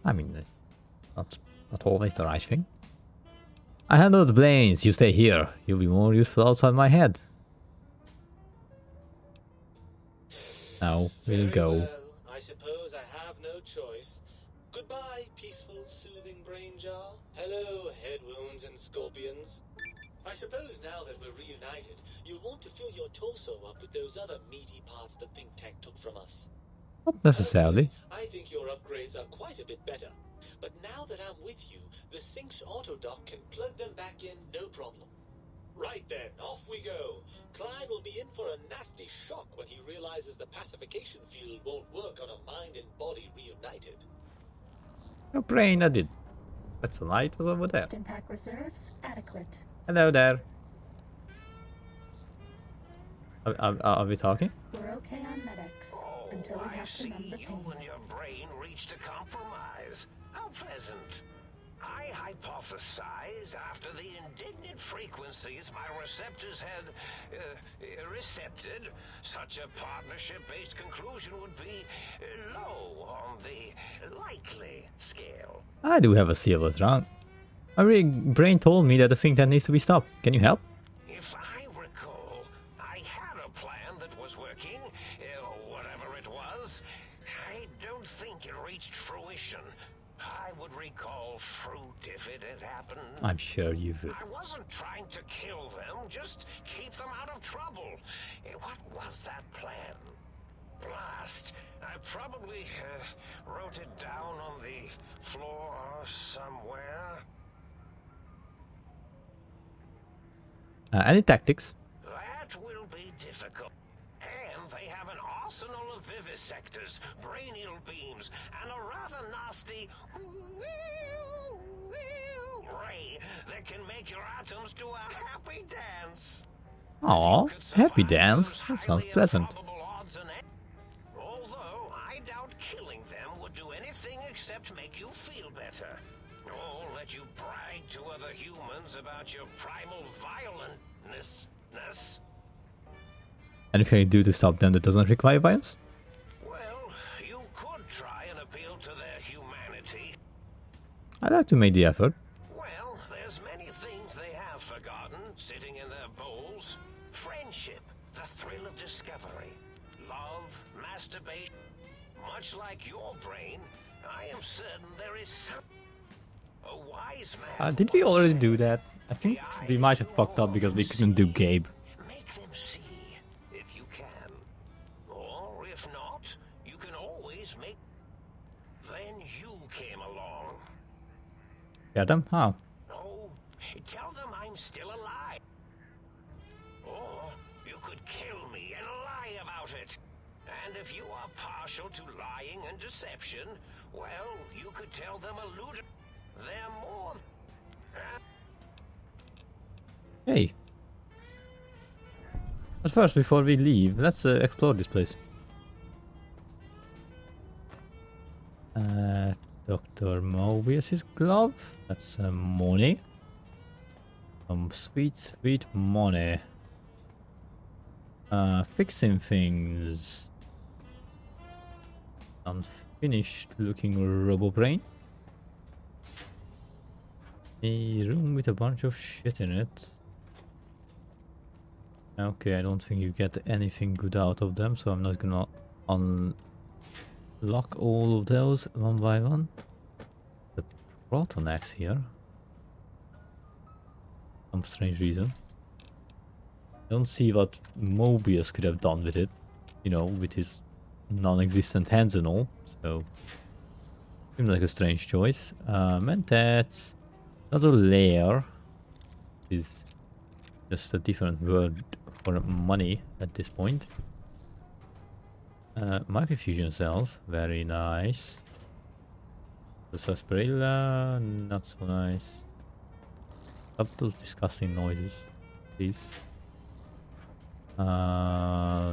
I mean, it's not always the right thing. I handle the brains. You stay here. You'll be more useful outside my head. Now we'll Very go. well. I suppose I have no choice. Goodbye, peaceful, soothing brain jar. Hello, head wounds and scorpions. I suppose now that we're reunited, you'll want to fill your torso up with those other meaty parts the think tank took from us. Not necessarily. I think your upgrades are quite a bit better. But now that I'm with you, the Sync's autodock can plug them back in no problem. Right then, off we go. Klein will be in for a nasty shock when he realizes the pacification field won't work on a mind and body reunited. Your brain, I did. That's the light was over there. Impact reserves adequate. Hello there. Are we talking? We're okay on medics until we I have to see numb the you pain. and your brain reached a compromise. How pleasant. I hypothesized after the indignant frequencies my receptors had recepted, such a partnership-based conclusion would be low on the likely scale. I do have a silver trunk. My brain told me that the thing that needs to be stopped. Can you help? If I recall, I had a plan that was working, whatever it was. I don't think it reached fruition. I would recall fruit if it had happened. I'm sure you would. I wasn't trying to kill them, just keep them out of trouble. What was that plan? Blast. I probably wrote it down on the floor somewhere. Any tactics? That will be difficult. And they have an arsenal of vivisectors, brainial beams, and a rather nasty ray that can make your atoms do a happy dance. Aw, happy dance. That sounds pleasant. Although I doubt killing them would do anything except make you feel better. Or let you brag to other humans about your primal violentness. Anything you do to stop them that doesn't require violence? Well, you could try and appeal to their humanity. I'd like to make the effort. Well, there's many things they have forgotten sitting in their bowls. Friendship, the thrill of discovery, love, masturbation. Much like your brain, I am certain there is some... A wise man... Did we already do that? I think we might have fucked up because we couldn't do Gabe. Make them see, if you can. Or if not, you can always make... Then you came along. Get them? How? Oh, tell them I'm still alive. Or you could kill me and lie about it. And if you are partial to lying and deception, well, you could tell them a lude... They're more... Hey. But first, before we leave, let's explore this place. Dr. Mobius's glove. That's money. Some sweet, sweet money. Fixing things. Unfinished looking robo brain. A room with a bunch of shit in it. Okay, I don't think you get anything good out of them, so I'm not gonna unlock all of those one by one. The proton axe here. Some strange reason. Don't see what Mobius could have done with it. You know, with his non-existent hands and all. So, seems like a strange choice. Mentats. Another layer is just a different word for money at this point. Microfusion cells, very nice. The sarsaparilla, not so nice. Stop those disgusting noises, please.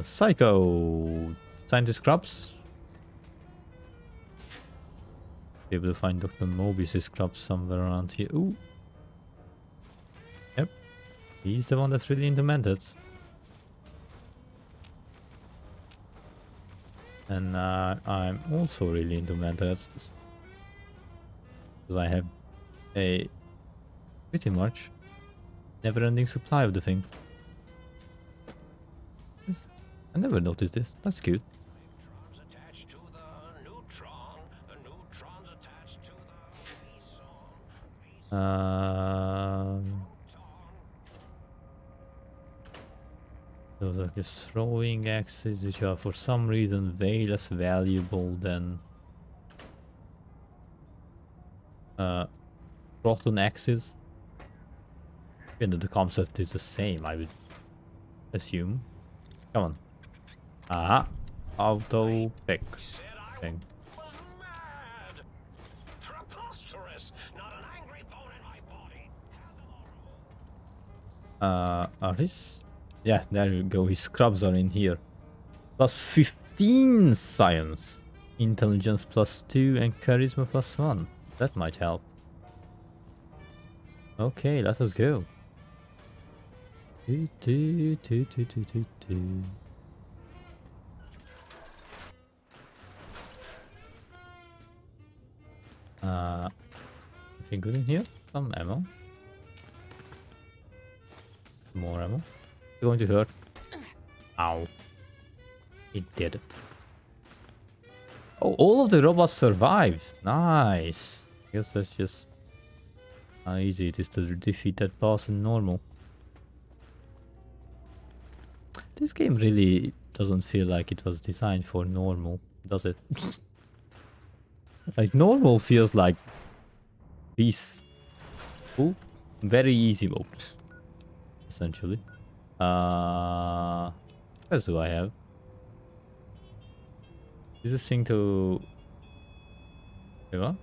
Psycho! Scientist scrubs. Be able to find Dr. Mobius' scrubs somewhere around here. Ooh, He's the one that's really into methods. And I'm also really into methods. Because I have a pretty much never-ending supply of the thing. I never noticed this. That's cute. Electrons attached to the neutron. The neutrons attached to the meson. Those are just throwing axes, which are for some reason way less valuable than proton axes. Even though the concept is the same, I would assume. Come on. Ah, auto pick thing. Was mad. Preposterous. Not an angry bone in my body. Are his? Yeah, there you go. His scrubs are in here. Plus 15 science, intelligence plus 2, and charisma plus 1. That might help. Okay, let us go. Anything good in here? Some ammo. More ammo. It's going to hurt. Ow. It did. Oh, all of the robots survived. Nice. I guess that's just how easy it is to defeat that boss in normal. This game really doesn't feel like it was designed for normal, does it? Like, normal feels like these very easy mode, essentially. What else do I have? Is this thing to... Wait, what?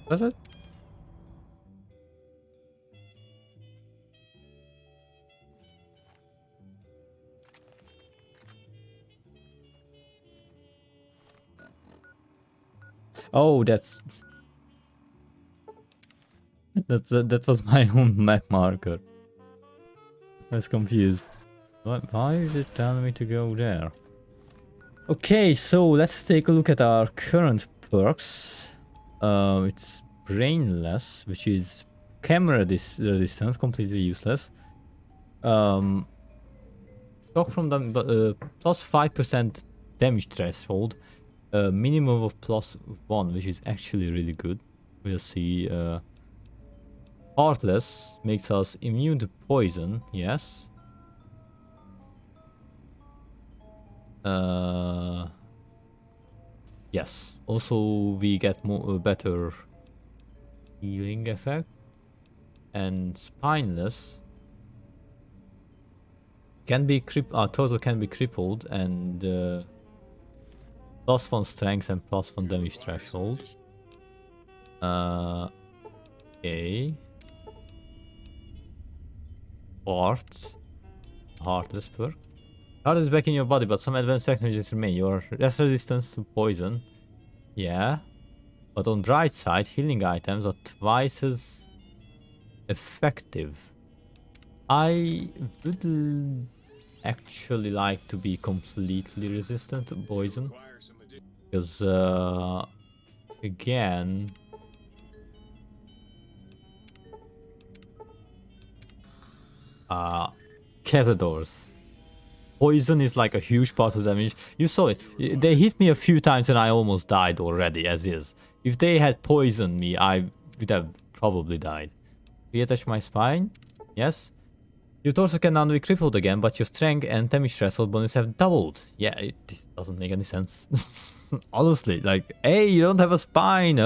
What's it? Oh, that was my own map marker. I was confused. Why is it telling me to go there? Okay, so let's take a look at our current perks. It's brainless, which is camera resistance, completely useless. Shock from them, plus 5% damage threshold. Minimum of plus 1, which is actually really good. We'll see. Heartless makes us immune to poison, yes. Yes. Also, we get more better healing effect. And spineless can be total can be crippled, and plus 1 strength and plus 1 damage threshold. Okay. Heartless perk. Heart is back in your body, but some advanced technologies remain. You are less resistant to poison. Yeah. But on bright side, healing items are twice as effective. I would actually like to be completely resistant to poison. Because, again... Cazadors. Poison is like a huge part of damage. You saw it. They hit me a few times and I almost died already, as is. If they had poisoned me, I would have probably died. Reattach my spine. Yes. Your torso can now be crippled again, but your strength and damage threshold bonus have doubled. Yeah, this doesn't make any sense. Honestly, like, hey, you don't have a spine.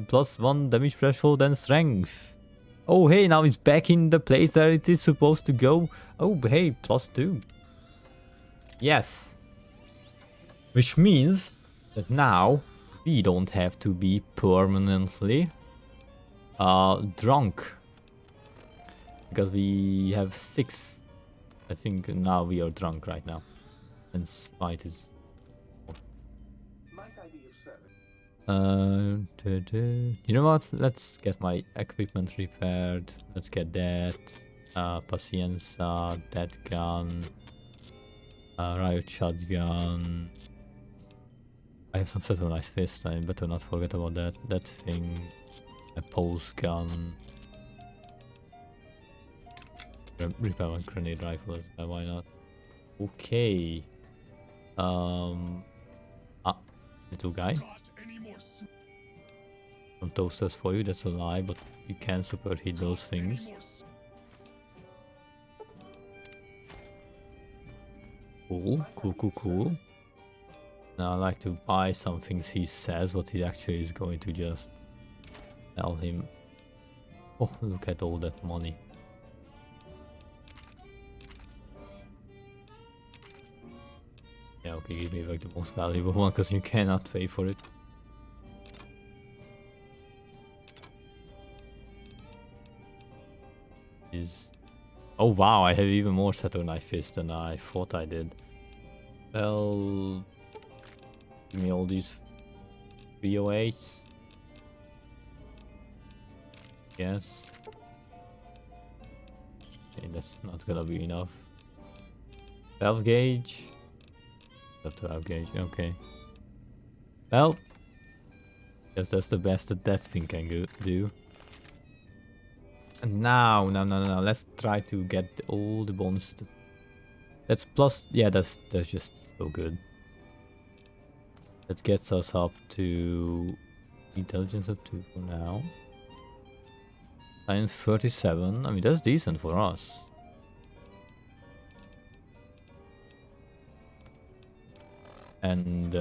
Plus 1 damage threshold and strength. Oh, hey, now it's back in the place that it is supposed to go. Oh, hey, plus 2. Yes. Which means that now we don't have to be permanently drunk. Because we have 6. I think now we are drunk right now. And fight is... Might I be of service? You know what? Let's get my equipment repaired. Let's get that. Pacienza, that gun. Riot shotgun. I have some sort of nice fist. I better not forget about that. That thing. A pulse gun. Repair one grenade rifle. Why not? Okay. Little guy. Got any more Some toasters for you. That's a lie, but you can superheat those things. Cool. Now I like to buy some things he says, but he actually is going to just tell him. Oh, look at all that money. Yeah, okay, give me like the most valuable one, because you cannot pay for it. Oh wow, I have even more Saturn Fist than I thought I did. Well, give me all these 308s. Yes. Okay, that's not gonna be enough. 12 gauge. 12 gauge, okay. Well, guess that's the best that thing can do. And now, let's try to get all the bonuses. That's plus, yeah, that's just so good. That gets us up to intelligence up to for now. Science 37. I mean, that's decent for us. And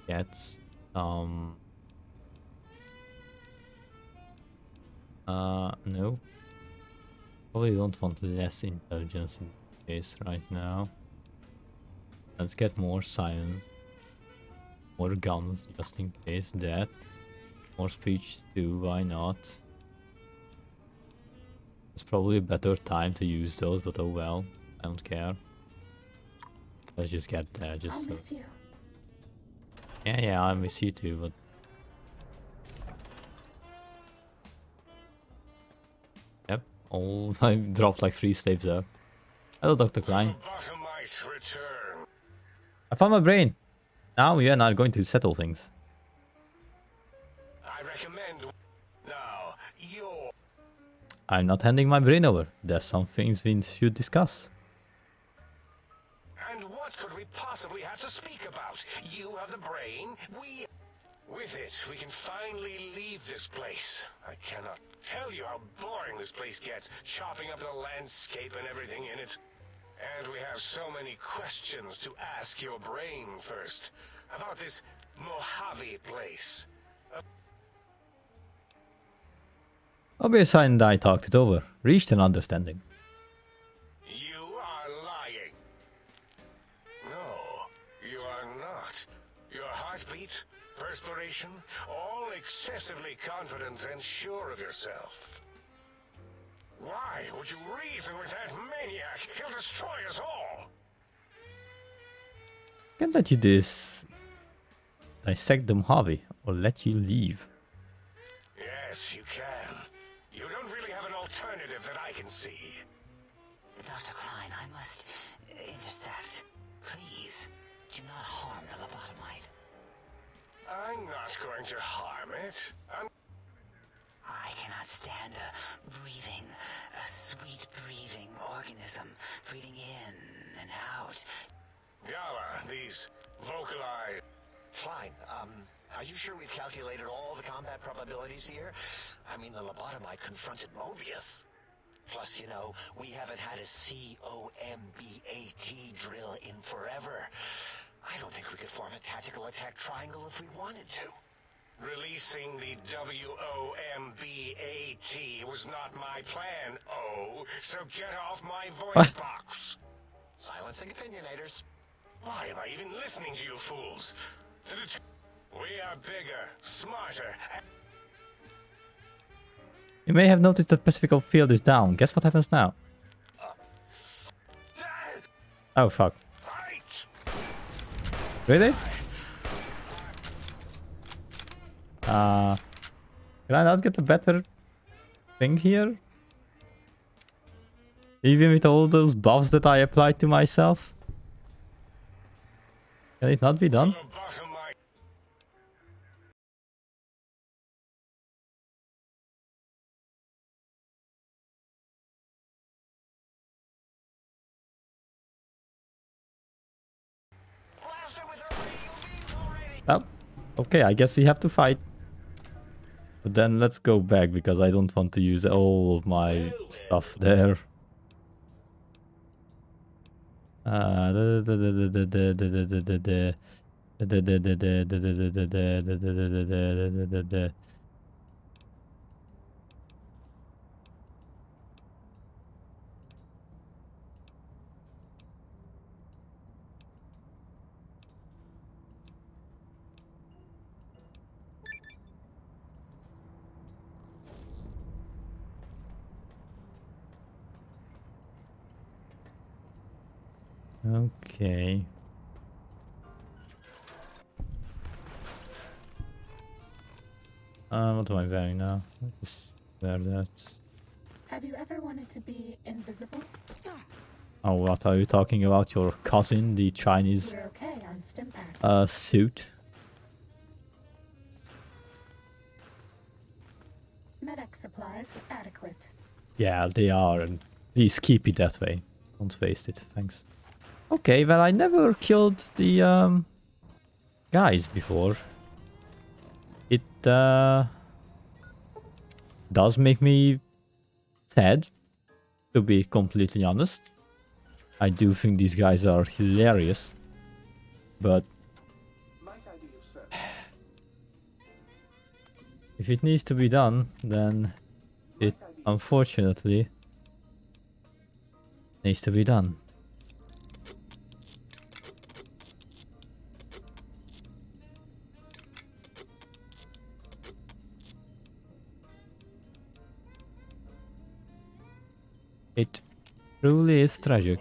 gets no. Probably don't want less intelligence in this right now. Let's get more science. More guns just in case that. More speech too, why not? It's probably a better time to use those, but oh well, I don't care. Let's just get there, just I miss you. Yeah, I miss you too, but yep, all I dropped like 3 slaves there. Hello, Dr. Klein. I found my brain. Now we are not going to settle things. I recommend now you're I'm not handing my brain over. There's some things we should discuss. And what could we possibly have to speak about? You have the brain, we... With it, we can finally leave this place. I cannot tell you how boring this place gets, chopping up the landscape and everything in it. And we have so many questions to ask your brain first. About this Mojave place. Obviously, and I talked it over. Reached an understanding. You are lying. No, you are not. Your heartbeat, perspiration, all excessively confident and sure of yourself. Why would you reason with that maniac? He'll destroy us all. Can let you dissect the Mojave or let you leave. Yes, you can. You don't really have an alternative that I can see. Dr. Klein, I must intersect. Please, do not harm the lobotomite. I'm not going to harm it. I cannot stand a sweet breathing organism, breathing in and out. Gala, these vocalized... Fine. Are you sure we've calculated all the combat probabilities here? I mean, the lobotomite confronted Mobius. Plus, you know, we haven't had a COMBAT drill in forever. I don't think we could form a tactical attack triangle if we wanted to. Releasing the WOMBAT was not my plan, so get off my voice box. Silencing opinionators. Why am I even listening to you fools? We are bigger, smarter, and... You may have noticed that Pacific field is down. Guess what happens now? Oh, fuck. Really? Can I not get a better thing here? Even with all those buffs that I applied to myself? Can it not be done? Oh, okay, I guess we have to fight. But then let's go back because I don't want to use all of my stuff there. Okay. What am I wearing now? Just wear that. Have you ever wanted to be invisible? Oh, what are you talking about? Your cousin, the Chinese We're okay on Stimpack. suit? Medic supplies adequate. Yeah, they are, and please keep it that way. Don't waste it, thanks. Okay, well, I never killed the guys before. It does make me sad, to be completely honest. I do think these guys are hilarious, but if it needs to be done, then it unfortunately needs to be done. It truly is tragic.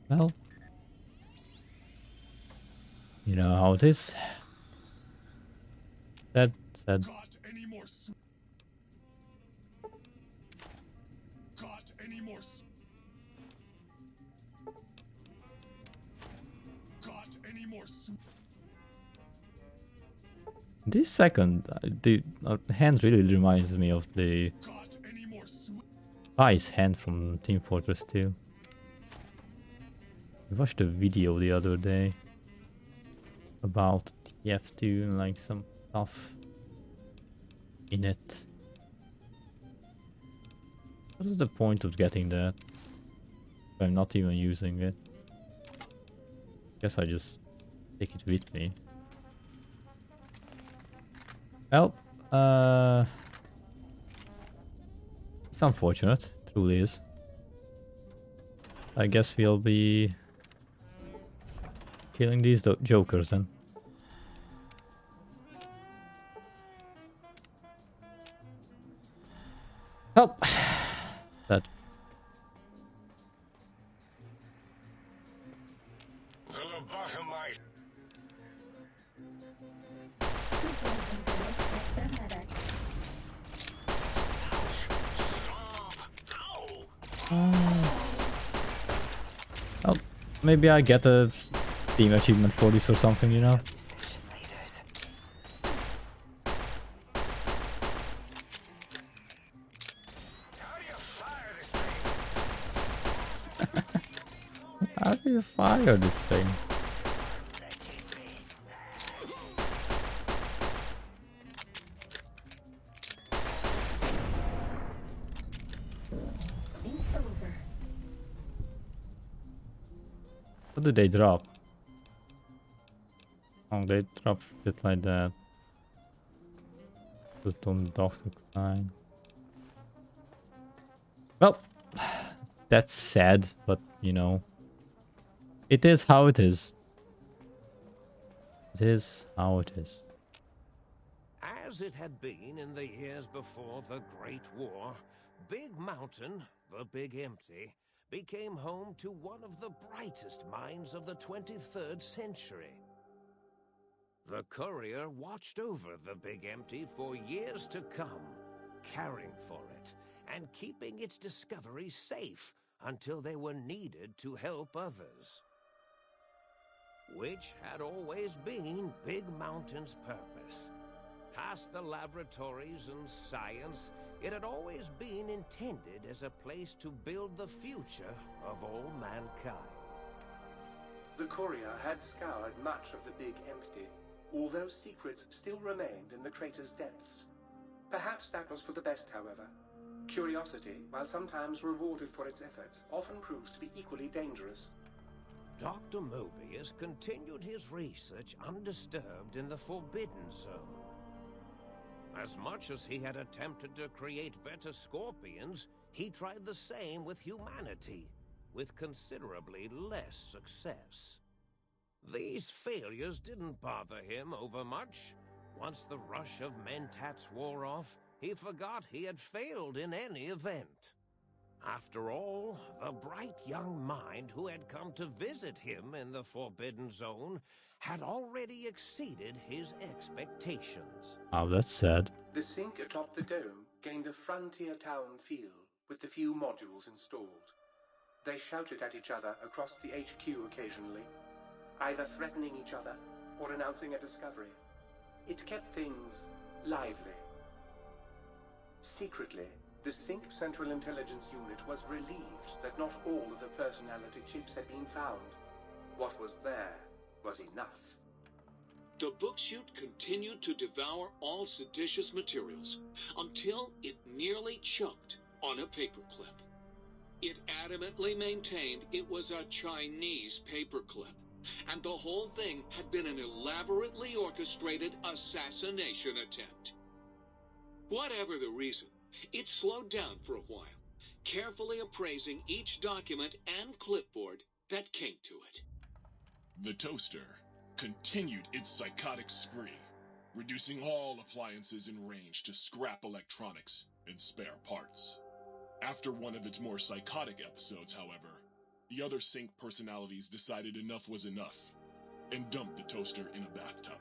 Well, you know how it is. Sad. This second, the hand really reminds me of the Ice hand from Team Fortress 2. I watched a video the other day about TF2 and like some stuff in it. What is the point of getting that if I'm not even using it? Guess I just take it with me. Well, it's unfortunate, it truly is. I guess we'll be killing these jokers then. Help! That. Oh, maybe I get a team achievement for this or something, you know? How do you fire this thing? What do they drop? Oh, they drop shit like that. Just don't Dr. Klein. Well, that's sad, but you know, it is how it is. It is how it is. As it had been in the years before the Great War, Big Mountain, the Big Empty, became home to one of the brightest minds of the 23rd century. The courier watched over the Big Empty for years to come, caring for it and keeping its discoveries safe until they were needed to help others. Which had always been Big Mountain's purpose. Past the laboratories and science, it had always been intended as a place to build the future of all mankind. The courier had scoured much of the Big Empty, although secrets still remained in the crater's depths. Perhaps that was for the best, however. Curiosity, while sometimes rewarded for its efforts, often proves to be equally dangerous. Dr. Mobius continued his research undisturbed in the Forbidden Zone. As much as he had attempted to create better scorpions, he tried the same with humanity, with considerably less success. These failures didn't bother him over much. Once the rush of mentats wore off, he forgot he had failed in any event. After all, the bright young mind who had come to visit him in the Forbidden Zone had already exceeded his expectations. Oh, that's sad. The sink atop the dome gained a frontier town feel, with the few modules installed. They shouted at each other across the HQ occasionally, either threatening each other or announcing a discovery. It kept things lively. Secretly, the Sync Central Intelligence Unit was relieved that not all of the personality chips had been found. What was there was enough. The book chute continued to devour all seditious materials until it nearly choked on a paperclip. It adamantly maintained it was a Chinese paperclip, and the whole thing had been an elaborately orchestrated assassination attempt. Whatever the reason, it slowed down for a while, carefully appraising each document and clipboard that came to it. The toaster continued its psychotic spree, reducing all appliances in range to scrap electronics and spare parts. After one of its more psychotic episodes, however, the other Sync personalities decided enough was enough and dumped the toaster in a bathtub.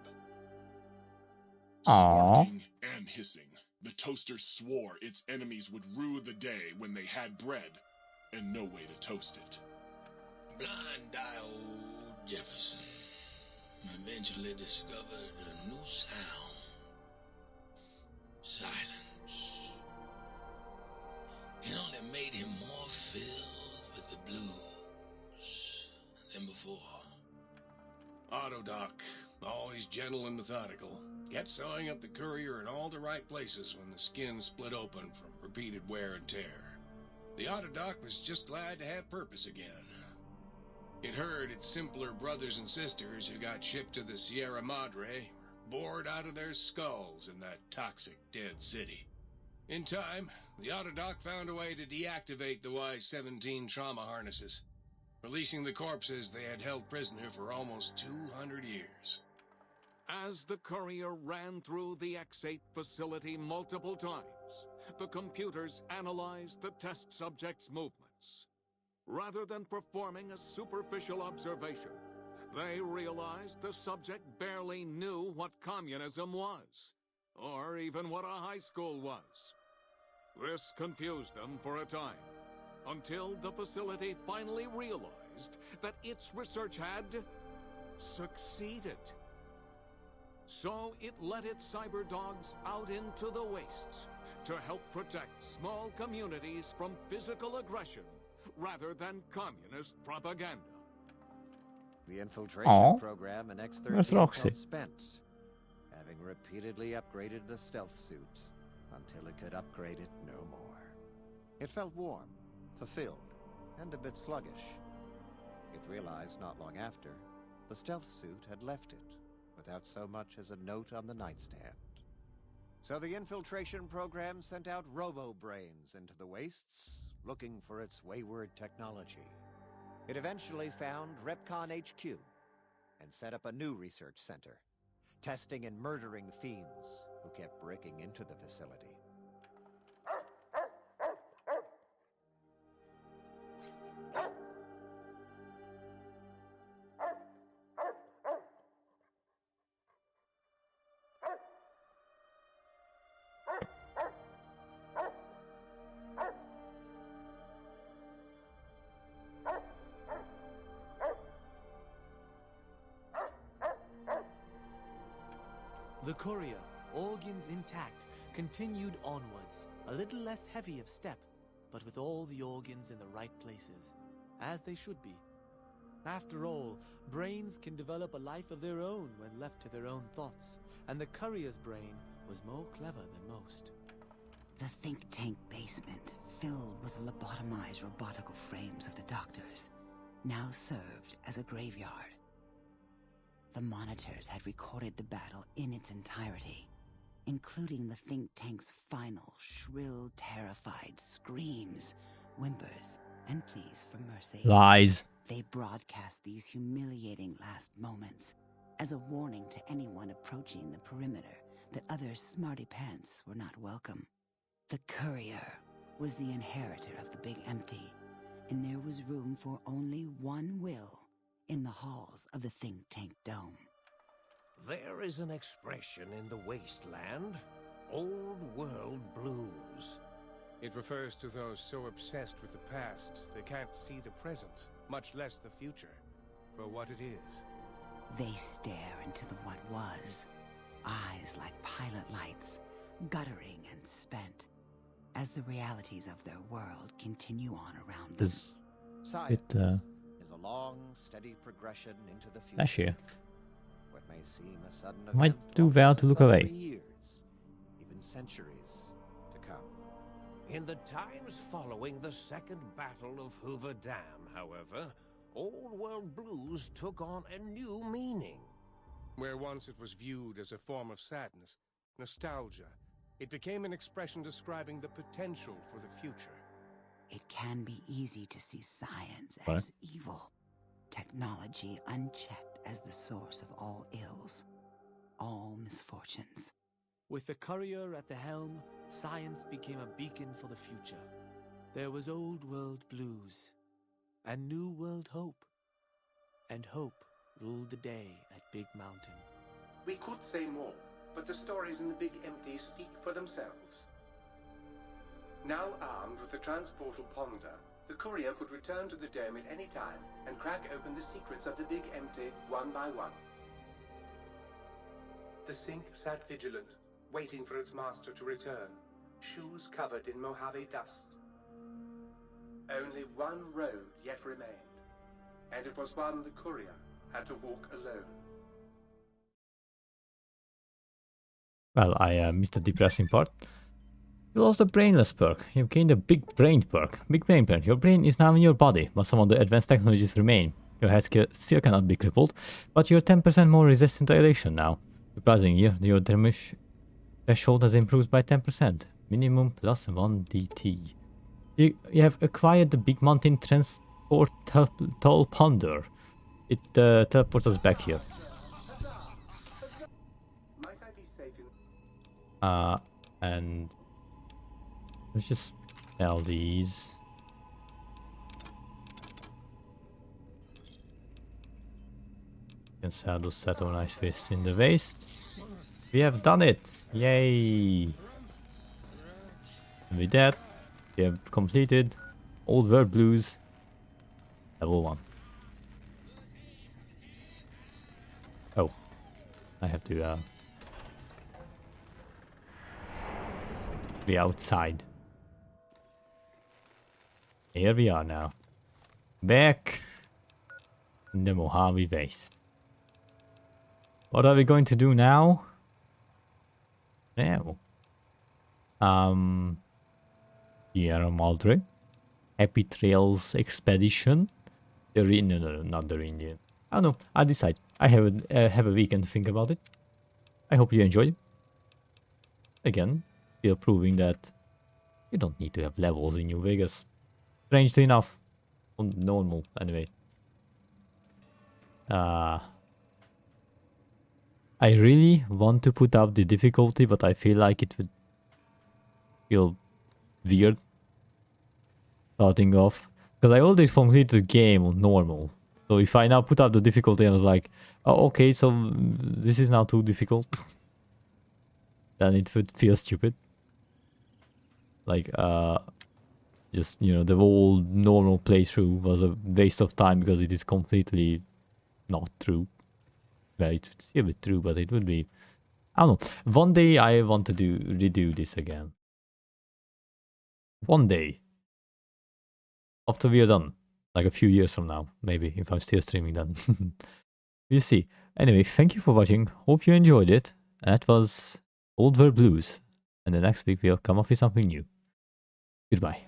Sparking and hissing, the toaster swore its enemies would rue the day when they had bread and no way to toast it. Blind-eye old Jefferson eventually discovered a new sound. Silence. It only made him more filled with the blues than before. Autodoc, always gentle and methodical, kept sewing up the courier in all the right places when the skin split open from repeated wear and tear. The Autodoc was just glad to have purpose again. It heard its simpler brothers and sisters who got shipped to the Sierra Madre were bored out of their skulls in that toxic dead city. In time, the Autodoc found a way to deactivate the Y-17 trauma harnesses, releasing the corpses they had held prisoner for almost 200 years. As the courier ran through the X-8 facility multiple times, the computers analyzed the test subject's movements. Rather than performing a superficial observation, they realized the subject barely knew what communism was, or even what a high school was. This confused them for a time, until the facility finally realized that its research had succeeded. So it let its cyber dogs out into the wastes to help protect small communities from physical aggression rather than communist propaganda. The infiltration program in Where's X-13 Roxy? felt spent, having repeatedly upgraded the stealth suit until it could upgrade it no more. It felt warm, fulfilled, and a bit sluggish. It realized not long after, the stealth suit had left it, without so much as a note on the nightstand. So the infiltration program sent out robo-brains into the wastes, looking for its wayward technology. It eventually found Repcon HQ, and set up a new research center, testing and murdering fiends who kept breaking into the facility. The courier, organs intact, continued onwards, a little less heavy of step, but with all the organs in the right places, as they should be. After all, brains can develop a life of their own when left to their own thoughts, and the courier's brain was more clever than most. The think tank basement, filled with the lobotomized robotical frames of the doctors, now served as a graveyard. The monitors had recorded the battle in its entirety, including the think tank's final, shrill, terrified screams, whimpers, and pleas for mercy. Lies. They broadcast these humiliating last moments as a warning to anyone approaching the perimeter that other smarty pants were not welcome. The courier was the inheritor of the Big Empty, and there was room for only one will in the halls of the think tank dome. There is an expression in the wasteland, old world blues. It refers to those so obsessed with the past they can't see the present, much less the future, for what it is. They stare into the what was, eyes like pilot lights, guttering and spent, as the realities of their world continue on around them. Science is a long, steady progression into the future. Actually, What may seem a sudden might event do will well to look multiply away. for years, even centuries to come. In the times following the Second Battle of Hoover Dam, however, old world blues took on a new meaning. Where once it was viewed as a form of sadness, nostalgia, it became an expression describing the potential for the future. It can be easy to see science What? as evil, technology unchecked as the source of all ills, all misfortunes. With the courier at the helm, science became a beacon for the future. There was old world blues, and new world hope. And hope ruled the day at Big Mountain. We could say more, but the stories in the Big Empty speak for themselves. Now armed with the transportal ponder, the courier could return to the dome at any time and crack open the secrets of the Big Empty one by one. The sink sat vigilant, waiting for its master to return, shoes covered in Mojave dust. Only one road yet remained, and it was one the courier had to walk alone. Well, I missed the depressing part. You lost the brainless perk. You've gained a big brain perk. Big brain perk. Your brain is now in your body, but some of the advanced technologies remain. Your head still cannot be crippled, but you're 10% more resistant to dilation now. Surprisingly, your damage threshold has improved by 10%. Minimum plus 1 DT. You have acquired the Big Mountain Transportal Ponder. It teleports us back here. Might I be safe in... And let's just sell these. Can sell those Saturn Ice Fists in the waste. We have done it! Yay! And with that, we have completed Old World Blues Level 1. Oh, I have to be outside. Here we are now. Back in the Mojave Waste. What are we going to do now? Now. Sierra Madre. Happy Trails Expedition. No, not the Indian. I don't know. I'll decide. I have a weekend to think about it. I hope you enjoyed. Again, still proving that you don't need to have levels in New Vegas. Strangely enough. Normal, anyway. I really want to put up the difficulty, but I feel like it would feel weird starting off. Because I already completed the game on normal. So if I now put up the difficulty and I was like, oh, okay, so this is now too difficult. Then it would feel stupid. Like, just, you know, the whole normal playthrough was a waste of time because it is completely not true. Well, it's still a bit true, but it would be... I don't know. One day I want to redo this again. One day. After we are done. Like a few years from now. Maybe, if I'm still streaming then. We'll see. Anyway, thank you for watching. Hope you enjoyed it. That was Old World Blues. And the next week we'll come up with something new. Goodbye.